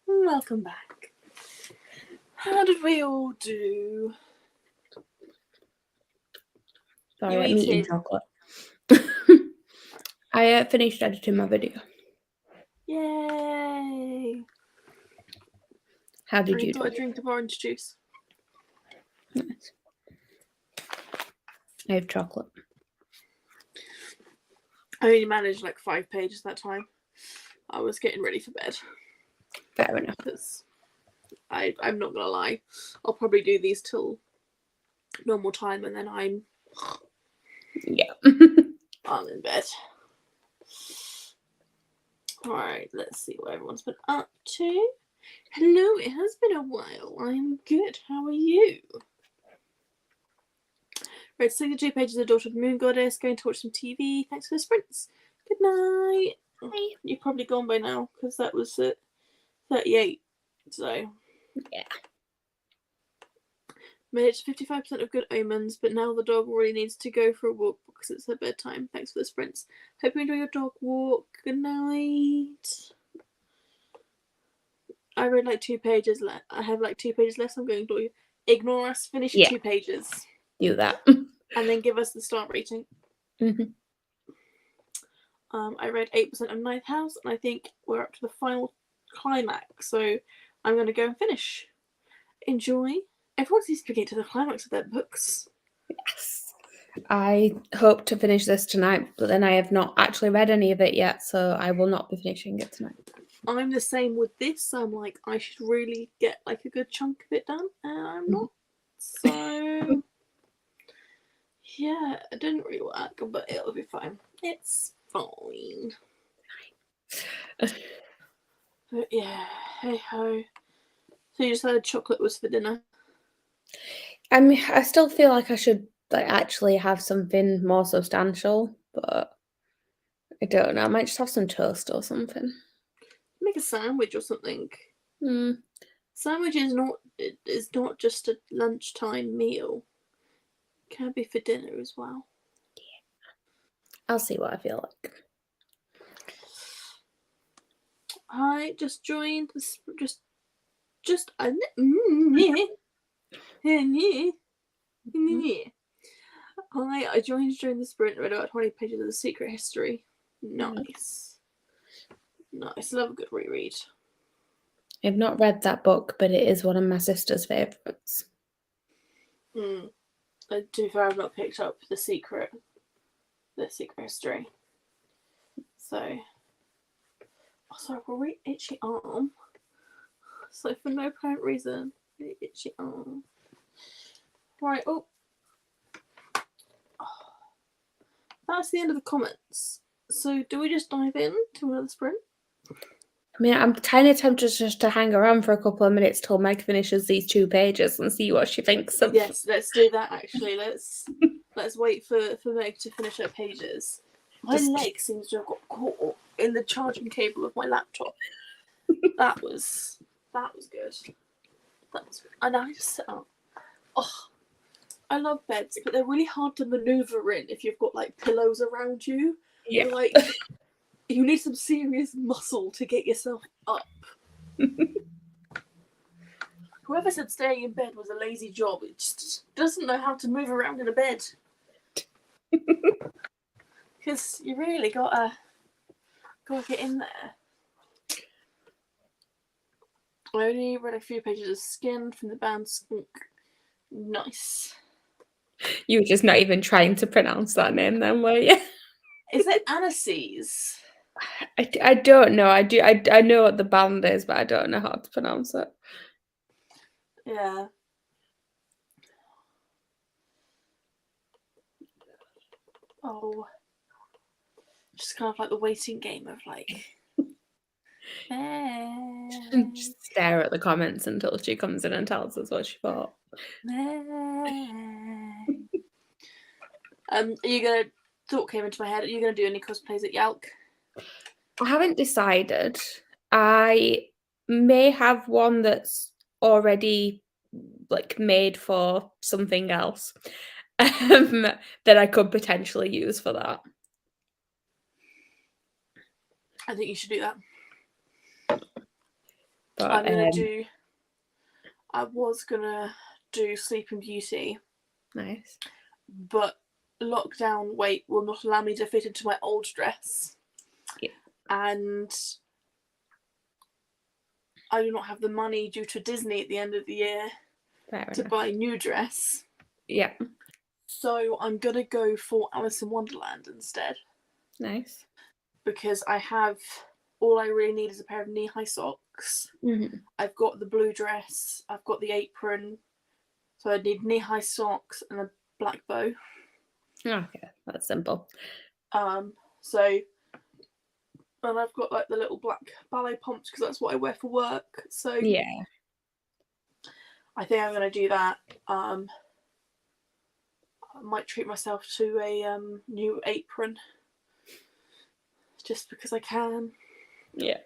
welcome back. How did we all do? Sorry, You I'm eating eating? chocolate. I finished editing my video. Yay! How did I you got do? a drink of orange juice. Nice. I have chocolate. I only managed like 5 pages that time. I was getting ready for bed. Fair enough. Because I'm not gonna lie, I'll probably do these till normal time and then I'm Yeah. in bed. Alright, let's see what everyone's been up to. Hello, it has been a while. I'm good. How are you? Read 62 pages of The Daughter of the Moon Goddess. Going to watch some TV. Thanks for the sprints. Good night. Bye. You're probably gone by now because that was at 38. So. Yeah. Made it to 55% of Good Omens, but now the dog really needs to go for a walk because it's her bedtime. Thanks for the sprints. Hope you enjoy your dog walk. Good night. I read like 2 pages left. I have like 2 pages left. I'm going to ignore us. Finish Yeah. 2 pages. Do that. And then give us the star rating. Mm-hmm. I read 8% of Ninth House, and I think we're up to the final climax. So I'm going to go and finish. Enjoy. Everyone seems to get to the climax of their books. Yes. I hope to finish this tonight, but then I have not actually read any of it yet, so I will not be finishing it tonight. I'm the same with this. I'm like, I should really get like a good chunk of it done, and I'm not. So yeah, it didn't really work, but it'll be fine. It's fine. But yeah, hey ho. So you just said chocolate was for dinner. I mean, I still feel like I should like actually have something more substantial, but I don't know. I might just have some toast or something. Make a sandwich or something. Sandwich is not just a lunchtime meal. It can be for dinner as well. Yeah. I'll see what I feel like. I just joined this. I joined during the sprint. Read about 20 pages of The Secret History. Nice. Nice. Love a good reread. I've not read that book, but it is one of my sister's favourites. To be fair, I've not picked up The Secret History. So, sorry, a really itchy arm. So for no apparent reason, really itchy arm. Right, that's the end of the comments. So do we just dive in to another sprint? I mean, I'm kind of tempted just to hang around for a couple of minutes till Meg finishes these 2 pages and see what she thinks of. Yes, let's do that actually. Let's wait for Meg to finish her pages. My leg seems to have got caught in the charging cable of my laptop. That was good. That was good. And I just sit up. Oh, I love beds, but they're really hard to maneuver in if you've got like pillows around you. Yeah. Like you need some serious muscle to get yourself up. Whoever said staying in bed was a lazy job, it just doesn't know how to move around in a bed. Because you really gotta get in there. I only read a few pages of Skin from the band Skunk. Nice. You were just not even trying to pronounce that name then, were you? Is it Anises? I don't know. I know what the band is, but I don't know how to pronounce it. Yeah. Oh. Just kind of like the waiting game of like. Just stare at the comments until she comes in and tells us what she thought. Are you gonna? Thought came into my head. Are you gonna do any cosplays at Yalk? I haven't decided. I may have one that's already like made for something else that I could potentially use for that. I think you should do that. But I was gonna do Sleeping Beauty, nice. but lockdown weight will not allow me to fit into my old dress. Yeah. And I do not have the money due to Disney at the end of the year to buy a new dress. Yeah. So I'm gonna go for Alice in Wonderland instead. Nice. Because all I really need is a pair of knee-high socks. Mm-hmm. I've got the blue dress, I've got the apron, so I need knee-high socks and a black bow. Okay, that's simple. And I've got like the little black ballet pumps because that's what I wear for work. So yeah, I think I'm gonna do that. I might treat myself to a new apron just because I can. Yeah.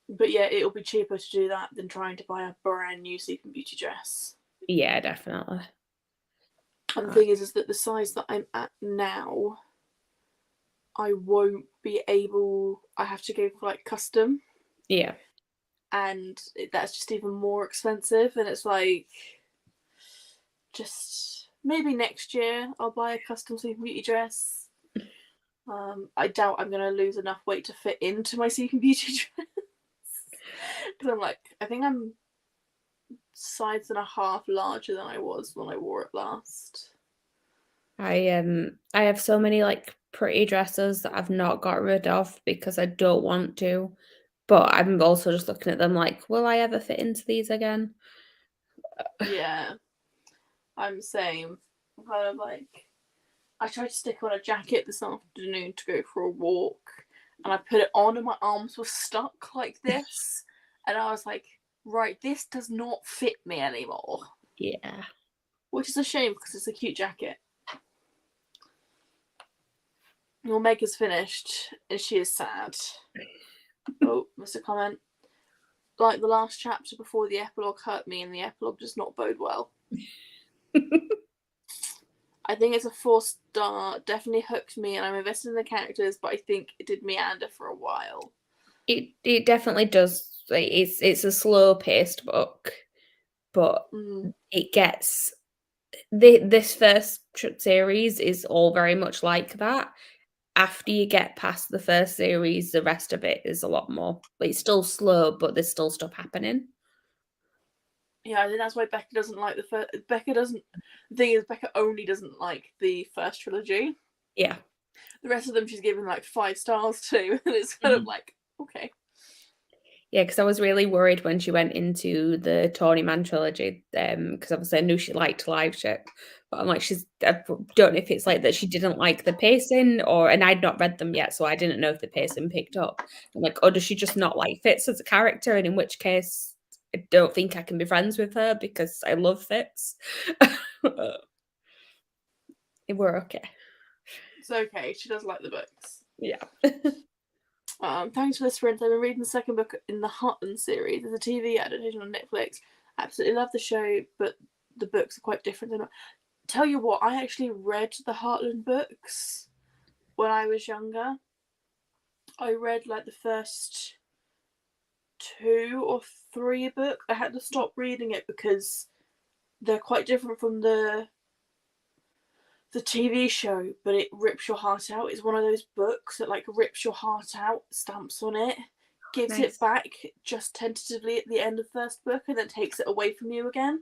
But yeah, it'll be cheaper to do that than trying to buy a brand new Sleeping Beauty dress. Yeah, definitely. And the thing is that the size that I'm at now, I won't be able. I have to go for like custom. Yeah. And that's just even more expensive. And it's like, just maybe next year I'll buy a custom Sleeping Beauty dress. I doubt I'm going to lose enough weight to fit into my Sleeping Beauty dress. Because I'm like, I think I'm size and a half larger than I was when I wore it last. I have so many like pretty dresses that I've not got rid of because I don't want to. But I'm also just looking at them like, will I ever fit into these again? Yeah. I'm the same. Kind of like, I tried to stick on a jacket this afternoon to go for a walk, and I put it on and my arms were stuck like this. And I was like, right, this does not fit me anymore. Yeah. Which is a shame because it's a cute jacket. Well, Meg is finished and she is sad. Oh, missed a comment. Like the last chapter before the epilogue hurt me, and the epilogue does not bode well. I think it's a 4-star. Definitely hooked me, and I'm invested in the characters, but I think it did meander for a while. It definitely does. Like, it's a slow paced book, but it gets this first series is all very much like that. After you get past the first series, the rest of it is a lot more. Like, it's still slow, but there's still stuff happening. Yeah, I think that's why Becca doesn't like the first. The thing is, Becca only doesn't like the first trilogy. Yeah. The rest of them she's given like 5 stars to, and it's kind of like, okay. Yeah, because I was really worried when she went into the Tawny Man trilogy, because obviously I knew she liked LiveShip, but I'm like, I don't know if it's like that she didn't like the pacing, and I'd not read them yet, so I didn't know if the pacing picked up. I'm like, or does she just not like Fitz as a character, and in which case, I don't think I can be friends with her because I love Fitz. We're okay. It's okay. She does like the books. Yeah. Thanks for this, friends. I've been reading the second book in the Heartland series. There's a TV adaptation on Netflix. Absolutely love the show, but the books are quite different. Tell you what, I actually read the Heartland books when I was younger. I read like the first 2 or 3 books. I had to stop reading it because they're quite different from the TV show, but it rips your heart out. It's one of those books that like rips your heart out, stamps on it, gives it back just tentatively at the end of the first book, and then takes it away from you again,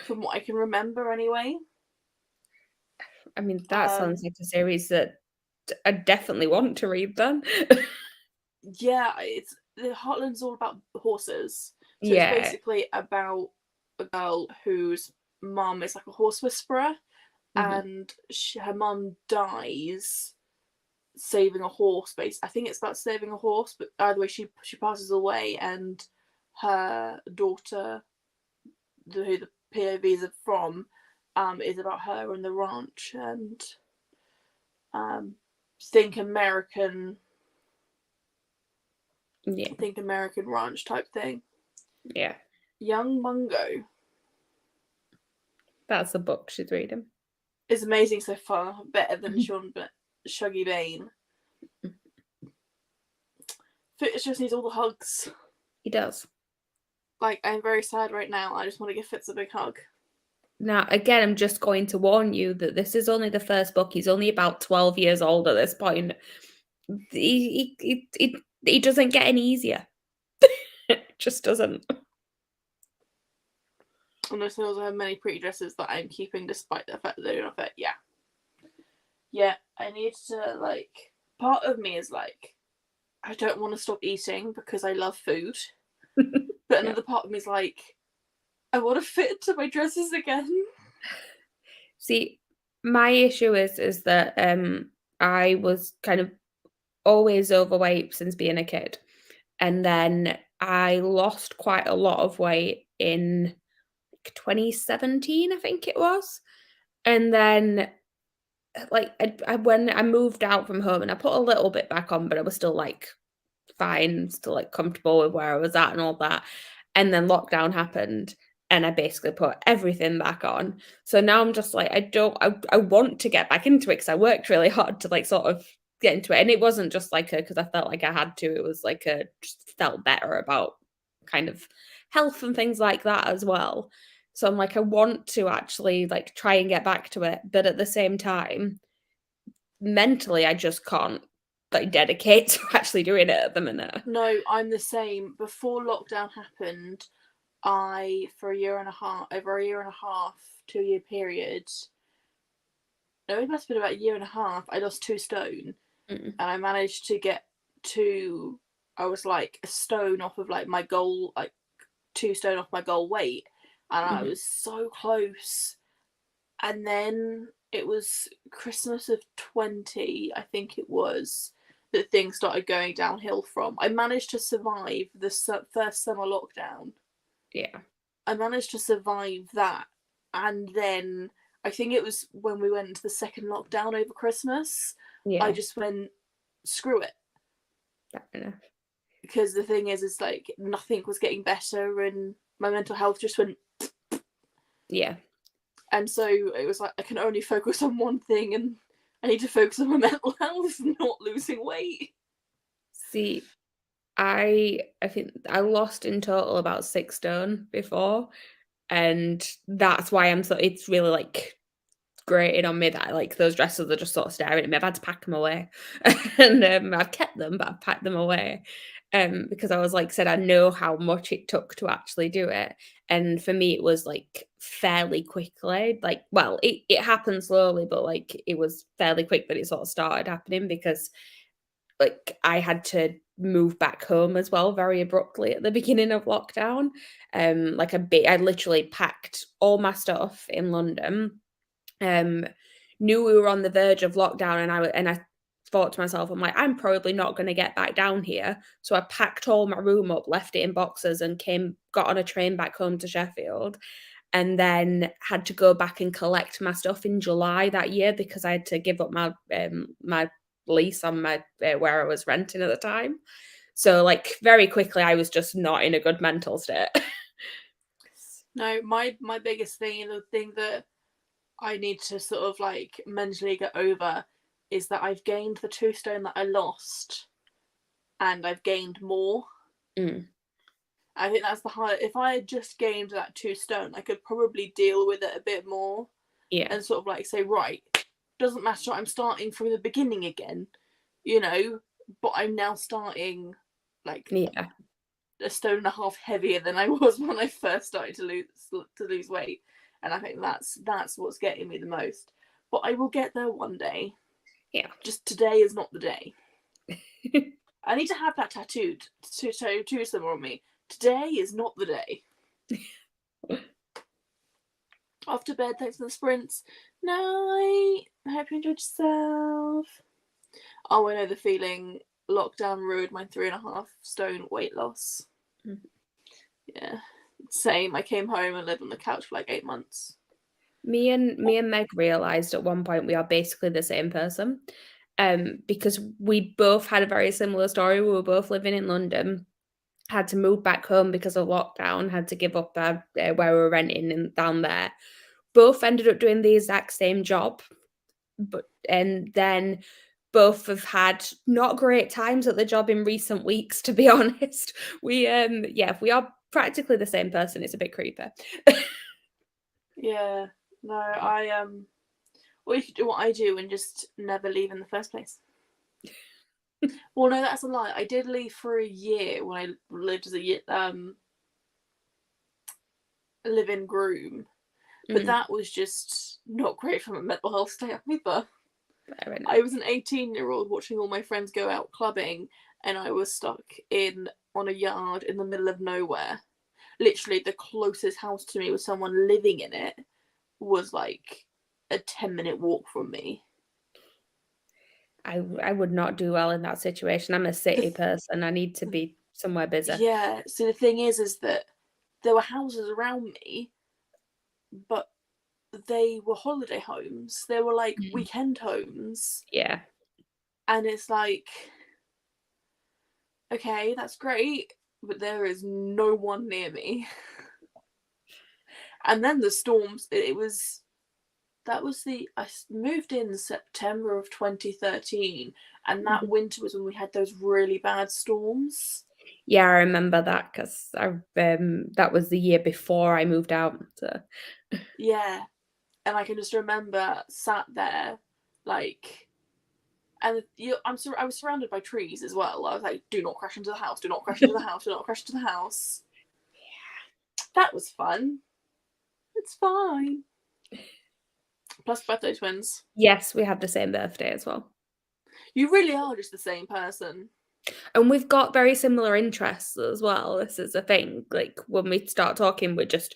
from what I can remember anyway. I mean, that sounds like a series that I definitely want to read then. Yeah, the Heartland's all about horses. So it's basically about a girl whose mum is like a horse whisperer. And her mum dies saving a horse. I think it's about saving a horse, but either way, she passes away, and her daughter, who the POVs are from, is about her and the ranch, and think American ranch type thing. Yeah. Young Mungo. That's the book she's reading. It's amazing so far. Better than Shuggy Bane. Fitz just needs all the hugs. He does. Like, I'm very sad right now. I just want to give Fitz a big hug. Now, again, I'm just going to warn you that this is only the first book. He's only about 12 years old at this point. He doesn't get any easier. It just doesn't. And I also have many pretty dresses that I'm keeping despite the fact that they're not fit. Yeah. Yeah, I need to, like, part of me is like, I don't want to stop eating because I love food. But another part of me is like, I want to fit into my dresses again. See, my issue is that I was kind of always overweight since being a kid. And then I lost quite a lot of weight in 2017, I think it was. And then like when I moved out from home and I put a little bit back on, but I was still like fine, still like comfortable with where I was at and all that. And then lockdown happened and I basically put everything back on. So now I'm just like, I want to get back into it because I worked really hard to like sort of get into it. And it wasn't just like because I felt like I had to, it was like just felt better about kind of health and things like that as well. So I'm like, I want to actually like try and get back to it. But at the same time, mentally, I just can't like dedicate to actually doing it at the minute. No, I'm the same. Before lockdown happened, for a year and a half, 2-year period. No, it must have been about a year and a half. I lost 2 stone, and I managed to get to. I was like a stone off of like my goal, like 2 stone off my goal weight, and I was so close. And then it was Christmas of 20, I think it was, that things started going downhill from. I managed to survive the first summer lockdown. Yeah. I managed to survive that. And then I think it was when we went into the second lockdown over Christmas, I just went, screw it. Fair enough. Because the thing is like nothing was getting better and my mental health just went. Yeah. And so it was like, I can only focus on one thing and I need to focus on my mental health, not losing weight. See, I think I lost in total about 6 stone before. And that's why it's really like grating on me that like those dresses are just sort of staring at me. I've had to pack them away. And I've kept them, but I've packed them away. Because I was like said, I know how much it took to actually do it. And for me, it was like fairly quickly. Like, well, it happened slowly, but like it was fairly quick that it sort of started happening because like I had to move back home as well very abruptly at the beginning of lockdown. Like I literally packed all my stuff in London. Knew we were on the verge of lockdown, and I thought to myself, I'm like, I'm probably not going to get back down here. So I packed all my room up, left it in boxes, and got on a train back home to Sheffield, and then had to go back and collect my stuff in July that year because I had to give up my my lease on my where I was renting at the time. So like very quickly, I was just not in a good mental state. No, my biggest thing, and the thing that I need to sort of like mentally get over, is that I've gained the 2 stone that I lost, and I've gained more. I think that's the hard. If I had just gained that 2 stone, I could probably deal with it a bit more. Yeah. And sort of like say, right, doesn't matter. I'm starting from the beginning again, you know. But I'm now starting like Yeah. a stone and a half heavier than I was when I first started to lose weight. And I think that's what's getting me the most. But I will get there one day. Yeah. Just today is not the day. I need to have that tattooed somewhere on me. Today is not the day. Off to bed, thanks for the sprints. Night. I hope you enjoyed yourself. Oh, I know the feeling. Lockdown ruined my 3.5 stone weight loss. Yeah. Same. I came home and lived on the couch for like 8 months. Me and Meg realized at one point we are basically the same person. Because we both had a very similar story. We were both living in London, had to move back home because of lockdown, had to give up where we were renting and down there. Both ended up doing the exact same job, and then both have had not great times at the job in recent weeks, to be honest. We if we are practically the same person, it's a bit creepy. Yeah. No, or you could do what I do and just never leave in the first place. Well, no, that's a lie. I did leave for a year when I lived as a live-in groom, but that was just not great from a mental health state either. I was an 18-year-old watching all my friends go out clubbing, and I was stuck on a yard in the middle of nowhere. Literally, the closest house to me with someone living in it was like a 10-minute walk from me. I would not do well in that situation. I'm a city person. I need to be somewhere busy. Yeah. So the thing is that there were houses around me, but they were holiday homes. They were like weekend homes. Yeah. And it's like, okay, that's great, but there is no one near me. And then the storms, I moved in September of 2013, and that winter was when we had those really bad storms. Yeah, I remember that because that was the year before I moved out. So. Yeah, and I can just remember sat there, like, and I was surrounded by trees as well. I was like, "Do not crash into the house! Do not crash into the house! Do not crash into the house!" Yeah, that was fun. It's fine. Plus birthday twins. Yes, we have the same birthday as well. You really are just the same person. And we've got very similar interests as well. This is a thing. Like when we start talking, we're just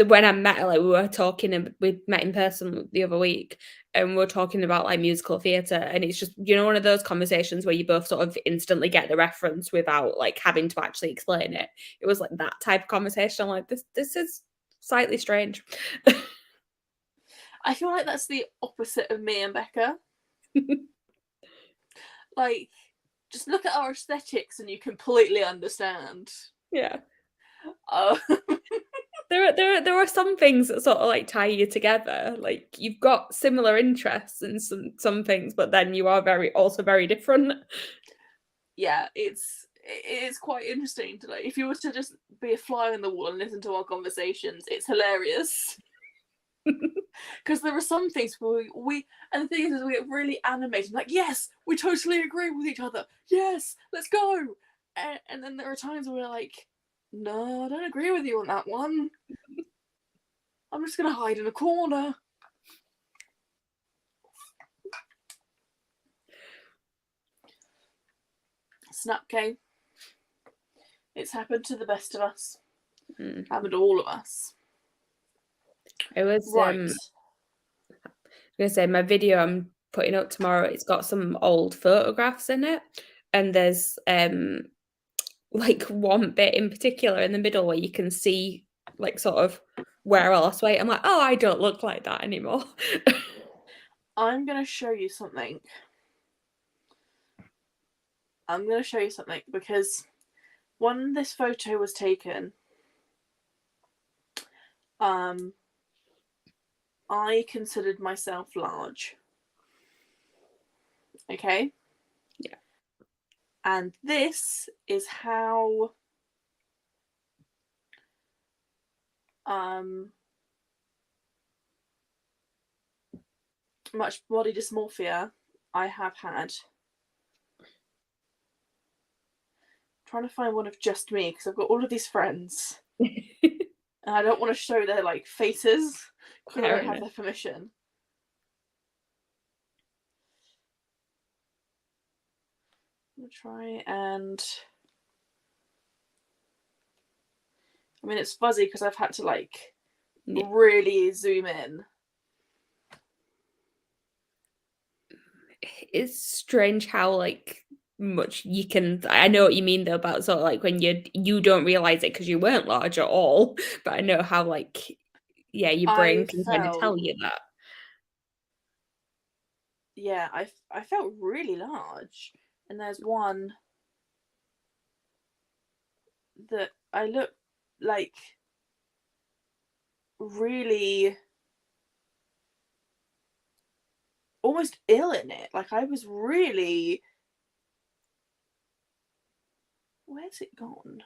when I met her, like we were talking and we met in person the other week, and we're talking about like musical theatre, and it's just one of those conversations where you both sort of instantly get the reference without like having to actually explain it. It was like that type of conversation. I'm like, this is slightly strange. I feel like that's the opposite of me and Becca. Like, just look at our aesthetics and you completely understand. Yeah. There are some things that sort of like tie you together. Like you've got similar interests in some things, but then you are also very different. Yeah, it's quite interesting to like if you were to just be a fly on the wall and listen to our conversations, it's hilarious. Because there are some things where we and the thing is we get really animated, like, yes, we totally agree with each other. Yes, let's go. And then there are times where we're like, no, I don't agree with you on that one. I'm just gonna hide in a corner. Snapcase. It's happened to the best of us. Happened to all of us. It was right. I was gonna say my video I'm putting up tomorrow. It's got some old photographs in it, and there's like one bit in particular in the middle where you can see like sort of where I lost weight. I'm like, oh, I don't look like that anymore. I'm gonna show you something. Because when this photo was taken, I considered myself large. Okay? Yeah. And this is how much body dysmorphia I have had. I'm trying to find one of just me because I've got all of these friends. And I don't want to show their like faces because I don't have their permission. I'm gonna try and I mean it's fuzzy because I've had to like really zoom in. It's strange how like much you can I know what you mean though about sort of like when you don't realize it because you weren't large at all, but I know how like your brain can kind of tell you that. Yeah, I felt really large, and there's one that I look like really almost ill in it. Like I was really. Where's it gone?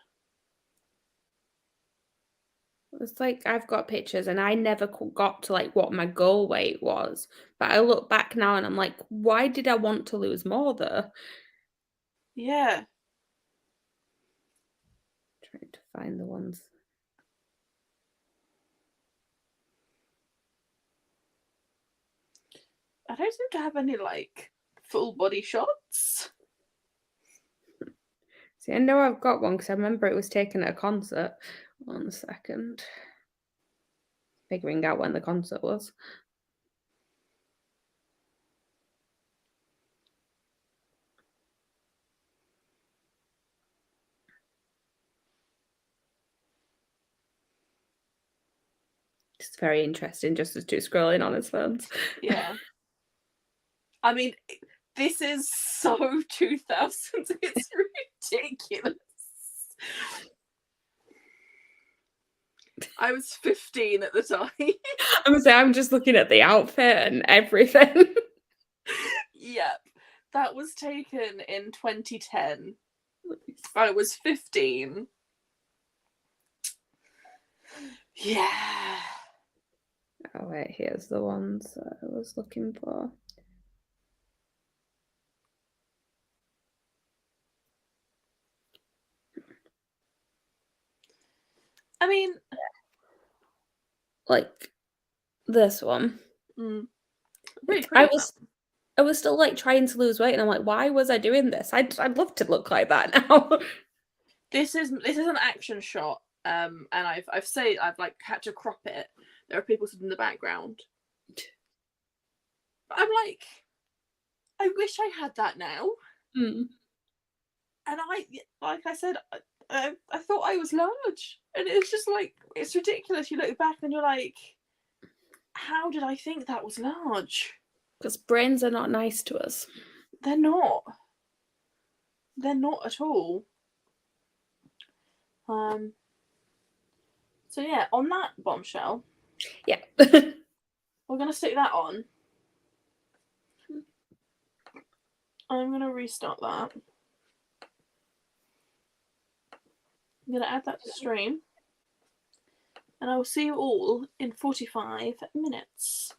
It's like I've got pictures and I never got to like what my goal weight was. But I look back now and I'm like, why did I want to lose more though? Yeah. Trying to find the ones. I don't seem to have any like full body shots. See, I know I've got one because I remember it was taken at a concert. 1 second. Figuring out when the concert was. It's very interesting just as two scrolling on his phones. Yeah. I mean, this is so 2000s. It's ridiculous. I was 15 at the time. I'm gonna say I'm just looking at the outfit and everything. Yep. That was taken in 2010. I was 15. Yeah. Oh wait, here's the ones that I was looking for. I mean, Like this one. really Like, pretty. I was still like trying to lose weight, and I'm like, why was I doing this? I'd love to look like that now. This is an action shot, and I've like had to crop it. There are people sitting in the background. But I'm like, I wish I had that now. Mm. And like I said, I thought I was large, and it's just like it's ridiculous. You look back and you're like, how did I think that was large? Because brains are not nice to us. They're not. They're not at all. So yeah, on that bombshell, Yeah. we're gonna stick that on. I'm gonna restart that. I'm gonna add that to stream. And I will see you all in 45 minutes.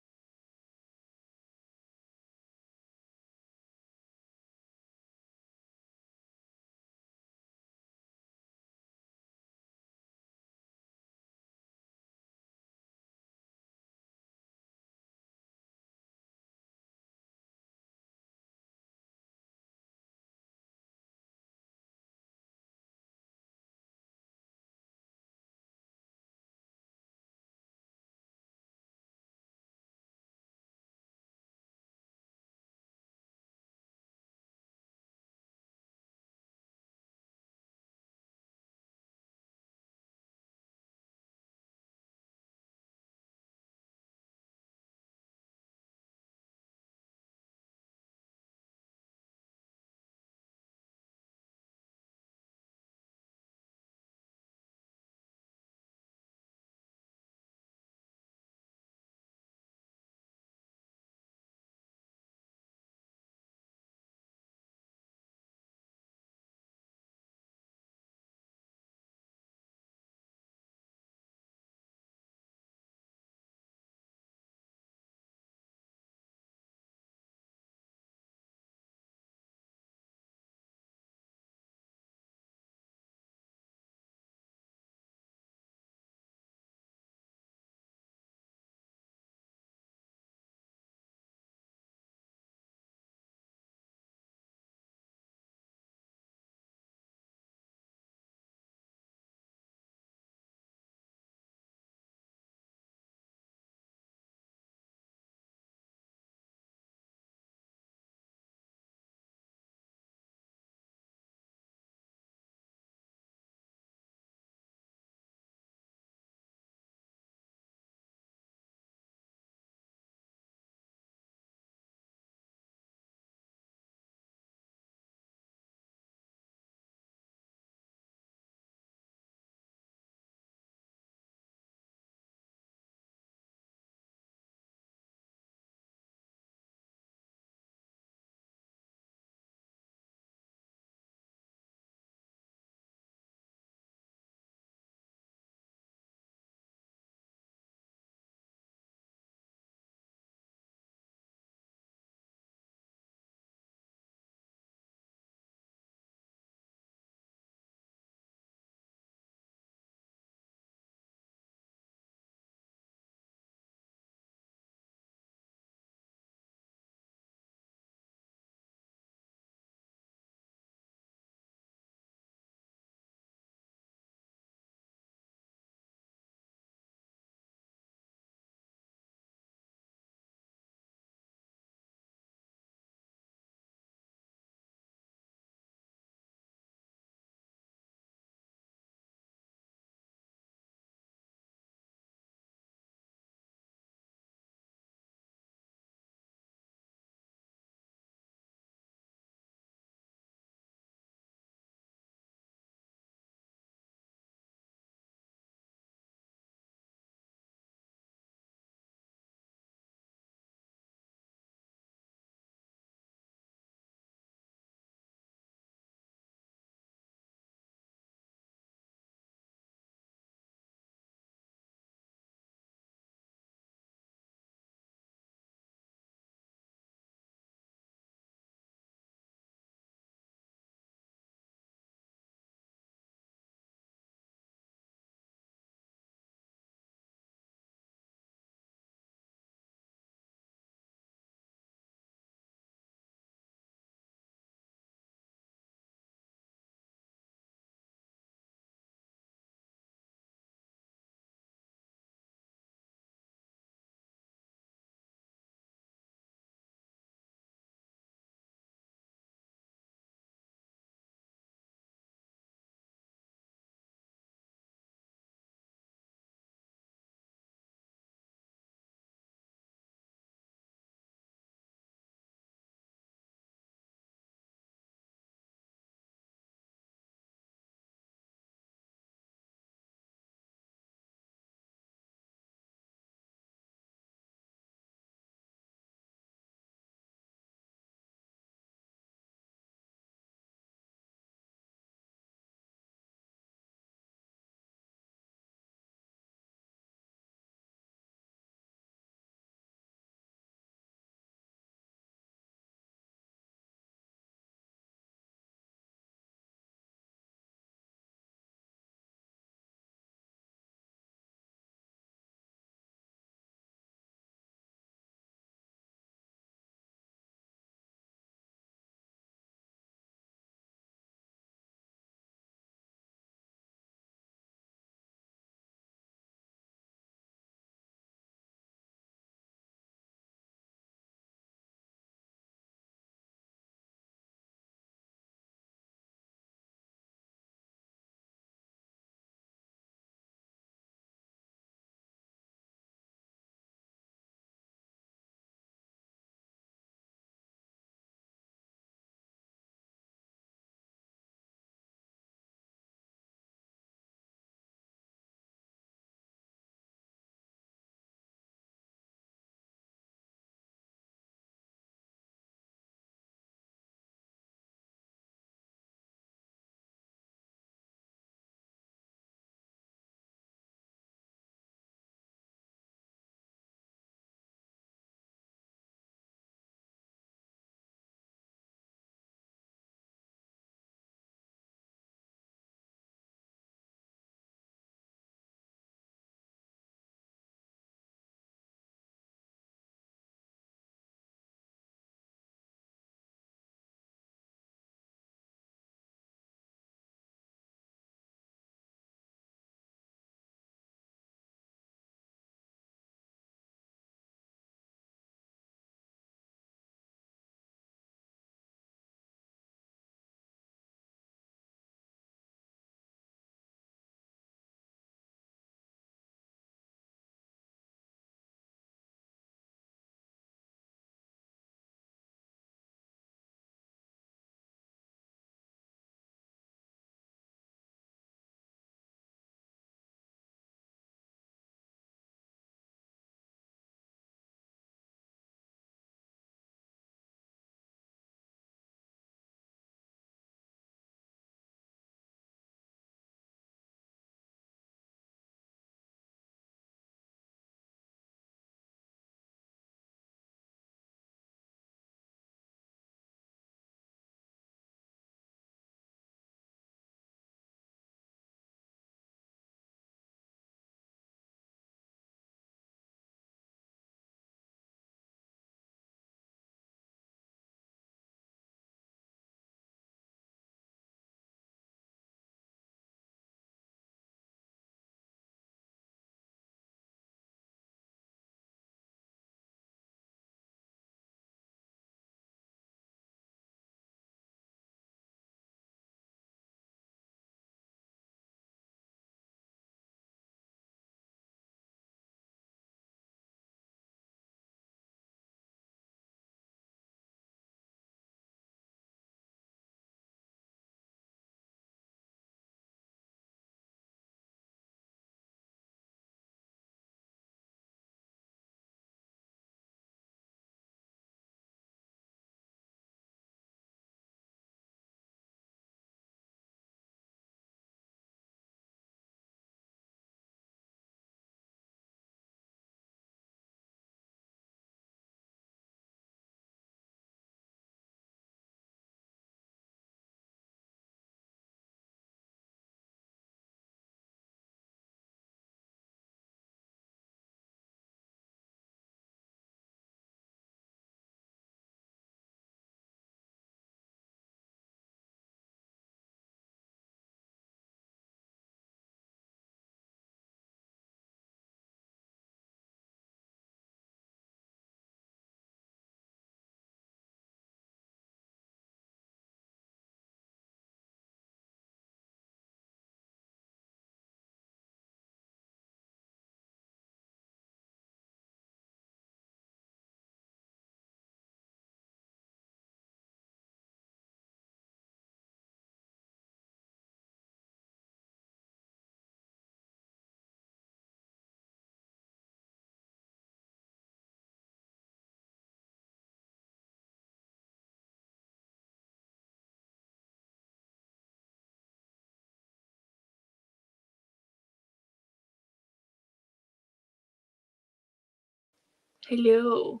Hello.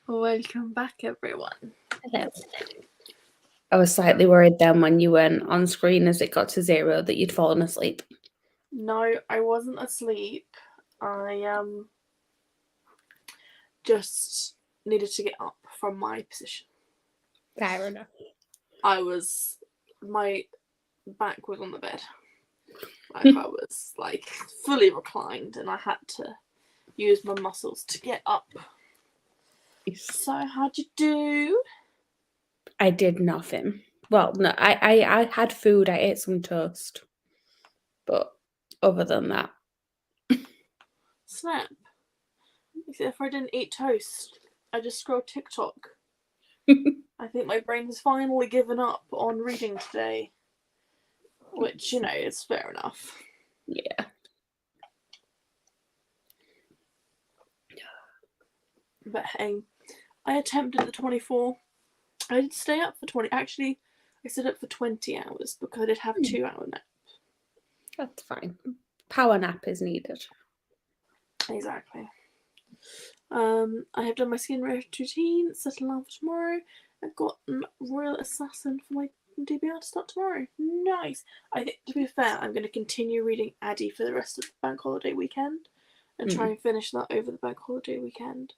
Welcome back, everyone. Hello. I was slightly worried then when you went on screen as it got to 0 that you'd fallen asleep. No, I wasn't asleep. I just needed to get up from my position. Fair enough. My back was on the bed. Like I was like fully reclined and I had to use my muscles to get up. So how'd you do? I did nothing. Well, no, I had food. I ate some toast. But other than that. Snap. Except for I didn't eat toast. I just scrolled TikTok. I think my brain has finally given up on reading today. Which, is fair enough. Yeah. But hey, I attempted the 24. I did stay up for 20. Actually, I stayed up for 20 hours because I did have a 2-hour nap. That's fine. Power nap is needed. Exactly. I have done my skin routine, settled down for tomorrow. I've gotten Royal Assassin for my DBR to start tomorrow. Nice. I think, to be fair, I'm going to continue reading Addy for the rest of the bank holiday weekend and try and finish that over the bank holiday weekend.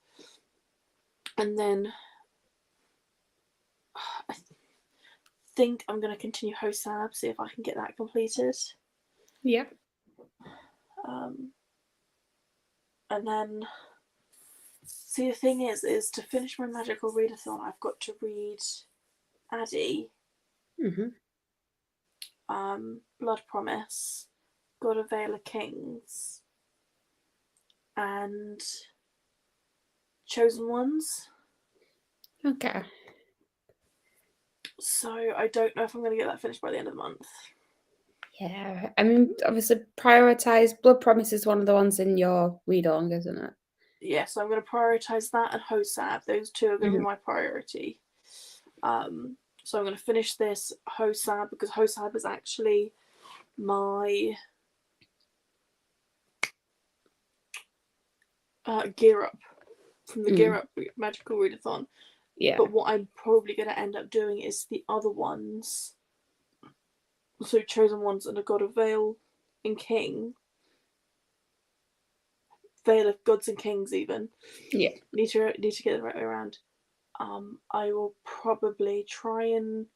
And then I think I'm going to continue Hosab, see if I can get that completed. Yeah. And then, see, the thing is to finish my magical readathon, I've got to read Addy, Blood Promise, God of Vale of Kings, and Chosen Ones. Okay. So I don't know if I'm going to get that finished by the end of the month. Yeah. I mean, obviously, prioritise. Blood Promise is one of the ones in your read-along, isn't it? Yeah, so I'm going to prioritise that and Hosab. Those two are going to be my priority. So I'm going to finish this Hosab because Hosab is actually my gear up from the Gear Up Magical Readathon. Yeah. But what I'm probably going to end up doing is the other ones. So Chosen Ones and a God of Vale and King. Vale of Gods and Kings even. Yeah. Need to get the right way around. I will probably try and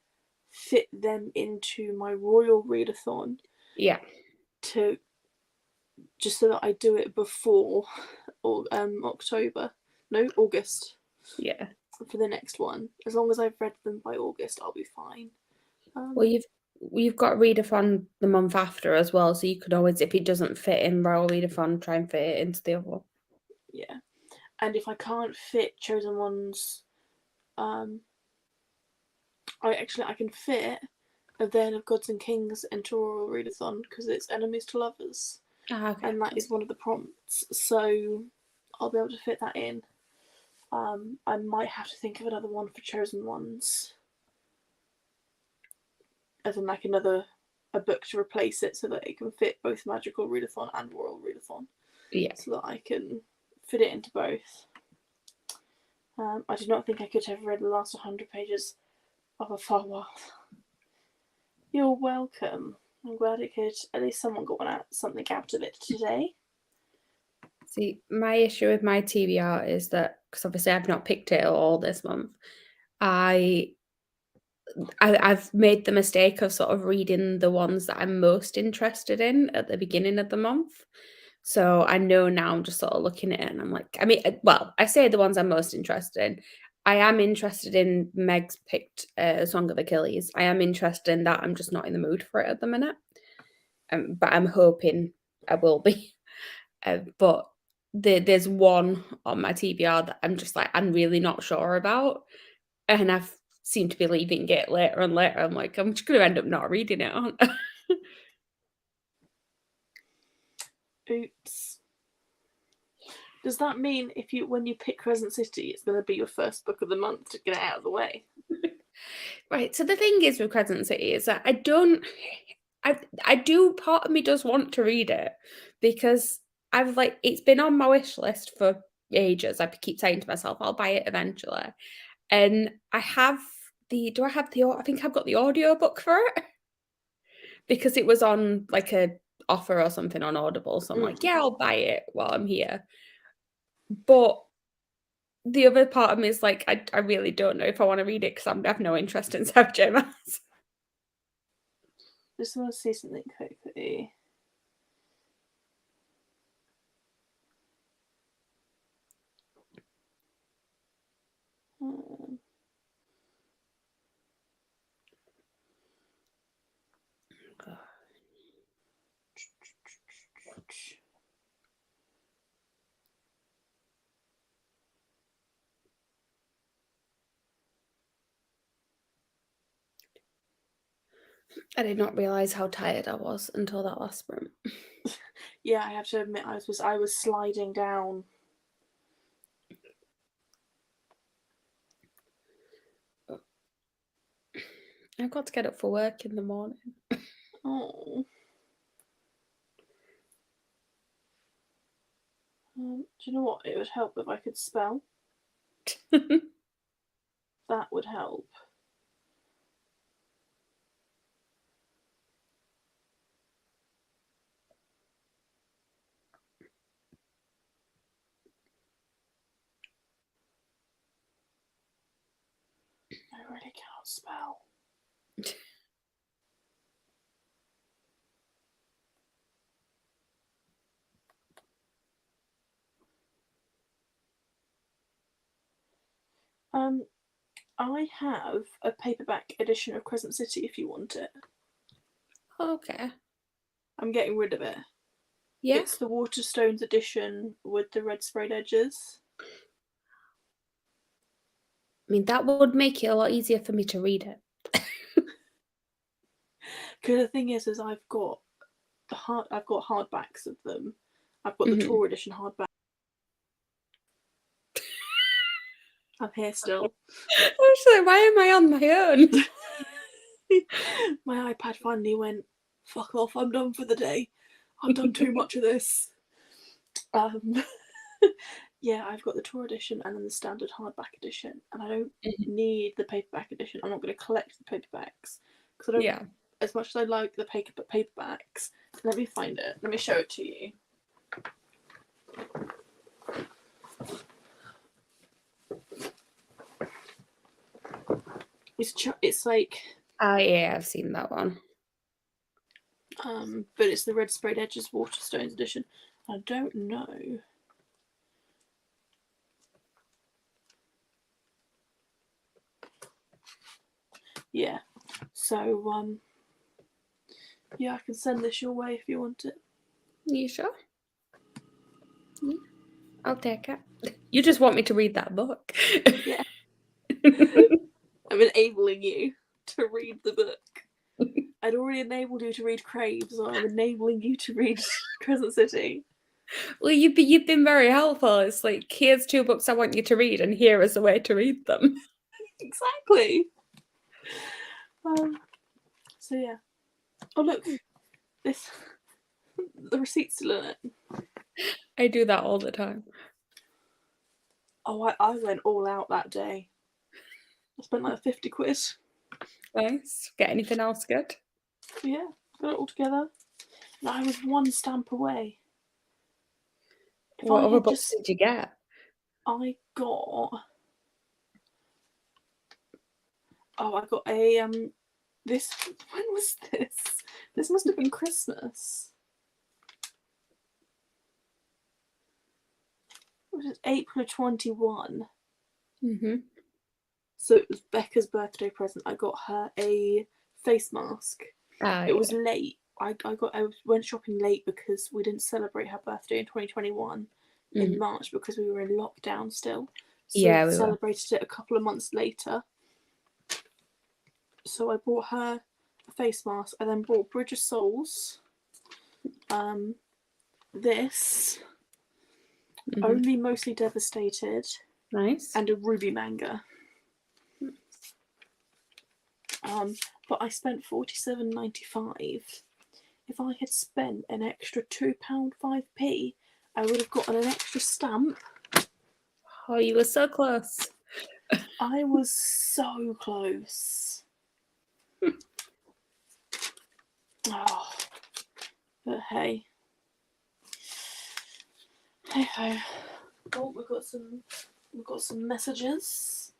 fit them into my Royal Readathon. Yeah. Just so that I do it before October. No, August. Yeah. For the next one. As long as I've read them by August, I'll be fine. Well, you've got Readathon the month after as well, so you could always, if it doesn't fit in Royal Readathon, try and fit it into the other one. Yeah. And if I can't fit Chosen Ones, I can fit A Vale of Gods and Kings into Royal Readathon because it's Enemies to Lovers. Okay. And that is one of the prompts. So I'll be able to fit that in. I might have to think of another one for Chosen Ones. As in like a book to replace it so that it can fit both Magical Readathon and Royal Readathon. Yeah. So that I can fit it into both. I do not think I could have read the last 100 pages of A Far World. You're welcome. I'm glad it could. At least someone got something out of it today. See, my issue with my TBR is that, because obviously I've not picked it all this month, I've made the mistake of sort of reading the ones that I'm most interested in at the beginning of the month. So I know now I'm just sort of looking at it and I'm like, I say the ones I'm most interested in. I am interested in Meg's picked Song of Achilles. I am interested in that. I'm just not in the mood for it at the minute. But I'm hoping I will be. But there's one on my TBR that I'm just like, I'm really not sure about. And I've seemed to be leaving it later and later. I'm like, I'm just going to end up not reading it, aren't I? Oops. Does that mean when you pick Crescent City, it's going to be your first book of the month to get it out of the way? Right. So the thing is with Crescent City is that part of me does want to read it because it's been on my wish list for ages. I keep saying to myself, I'll buy it eventually. And I have I think I've got the audio book for it because it was on like a offer or something on Audible. So I'm like, yeah, I'll buy it while I'm here. But the other part of me is like, I really don't know if I want to read it because I have no interest in Sarah J. Maas. Just want to see something quickly. I did not realise how tired I was until that last sprint. Yeah, I have to admit, I was sliding down. I've got to get up for work in the morning. Oh. Do you know what? It would help if I could spell. That would help. I really cannot spell. I have a paperback edition of Crescent City if you want it. Okay. I'm getting rid of it. Yeah. It's the Waterstones edition with the red sprayed edges. I mean, that would make it a lot easier for me to read it. Because the thing is I've got hardbacks of them. I've got the Tour edition hardback. I'm here still. Actually, why am I on my own? My iPad finally went, fuck off, I'm done for the day. I've done too much of this. Yeah, I've got the Tour edition and then the standard hardback edition, and I don't need the paperback edition. I'm not going to collect the paperbacks because I don't. Yeah. As much as I like the paperbacks, let me find it. Let me show it to you. It's like. Oh yeah, I've seen that one. But it's the red sprayed edges Waterstones edition. I don't know. Yeah. So yeah, I can send this your way if you want it. You sure? Yeah. I'll take it. You just want me to read that book. Yeah. I'm enabling you to read the book. I'd already enabled you to read Crave, so I'm enabling you to read Crescent City. Well, you've been very helpful. It's like, here's 2 books I want you to read, and here is a way to read them. Exactly. So yeah. Oh look, the receipt's still in it. I do that all the time. Oh, I went all out that day. I spent like 50 quid. Nice. Get anything else good? Yeah, got it all together. And I was one stamp away. What other books did you get? I got a this. When was this? This must have been Christmas. It was April of 21. So it was Becca's birthday present. I got her a face mask. It was late. I went shopping late because we didn't celebrate her birthday in 2021 in March because we were in lockdown still. So we celebrated it a couple of months later. So I bought her a face mask. I then bought Bridge of Souls. This. Only Mostly Devastated. Nice. And a Ruby manga. But I spent $47.95. If I had spent an extra £2.5p, I would have gotten an extra stamp Oh, you were so close. I was so close. Oh, but hey. Hey ho. Oh, we've got some messages.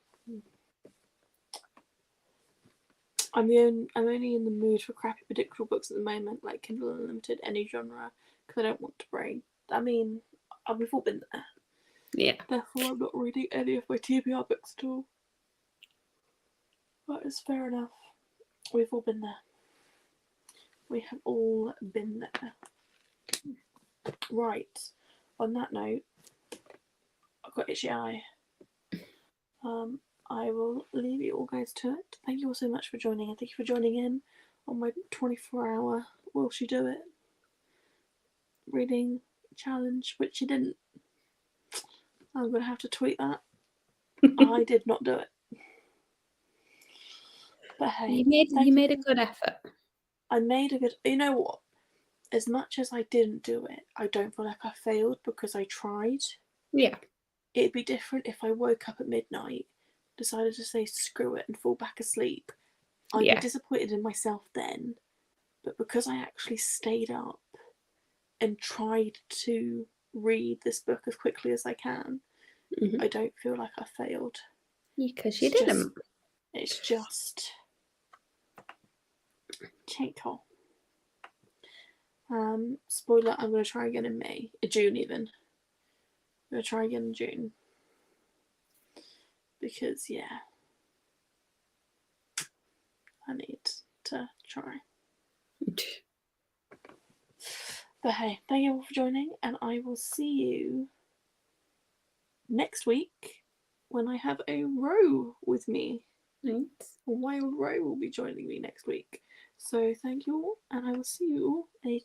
I'm only in the mood for crappy predictable books at the moment, like Kindle Unlimited, any genre, because I don't want to brain. I mean, we've all been there. Yeah. Therefore, I'm not reading any of my TBR books at all. That is fair enough. We've all been there. We have all been there. Right. On that note, I've got itchy eye. I will leave you all guys to it. Thank you all so much for joining, and thank you for joining in on my 24-hour Will She Do It reading challenge, which you didn't. I'm going to have to tweet that. I did not do it. But hey, you made a good effort. I made a good. You know what? As much as I didn't do it, I don't feel like I failed because I tried. Yeah. It'd be different if I woke up at midnight, decided to say screw it and fall back asleep. I'd be disappointed in myself then. But because I actually stayed up and tried to read this book as quickly as I can, I don't feel like I failed. Because you didn't. It's just tinkle. Spoiler, I'm going to try again in June even. I'm going to try again in June. Because, yeah, I need to try. But hey, thank you all for joining, and I will see you next week when I have a row with me. Thanks. A wild row will be joining me next week. So thank you all, and I will see you all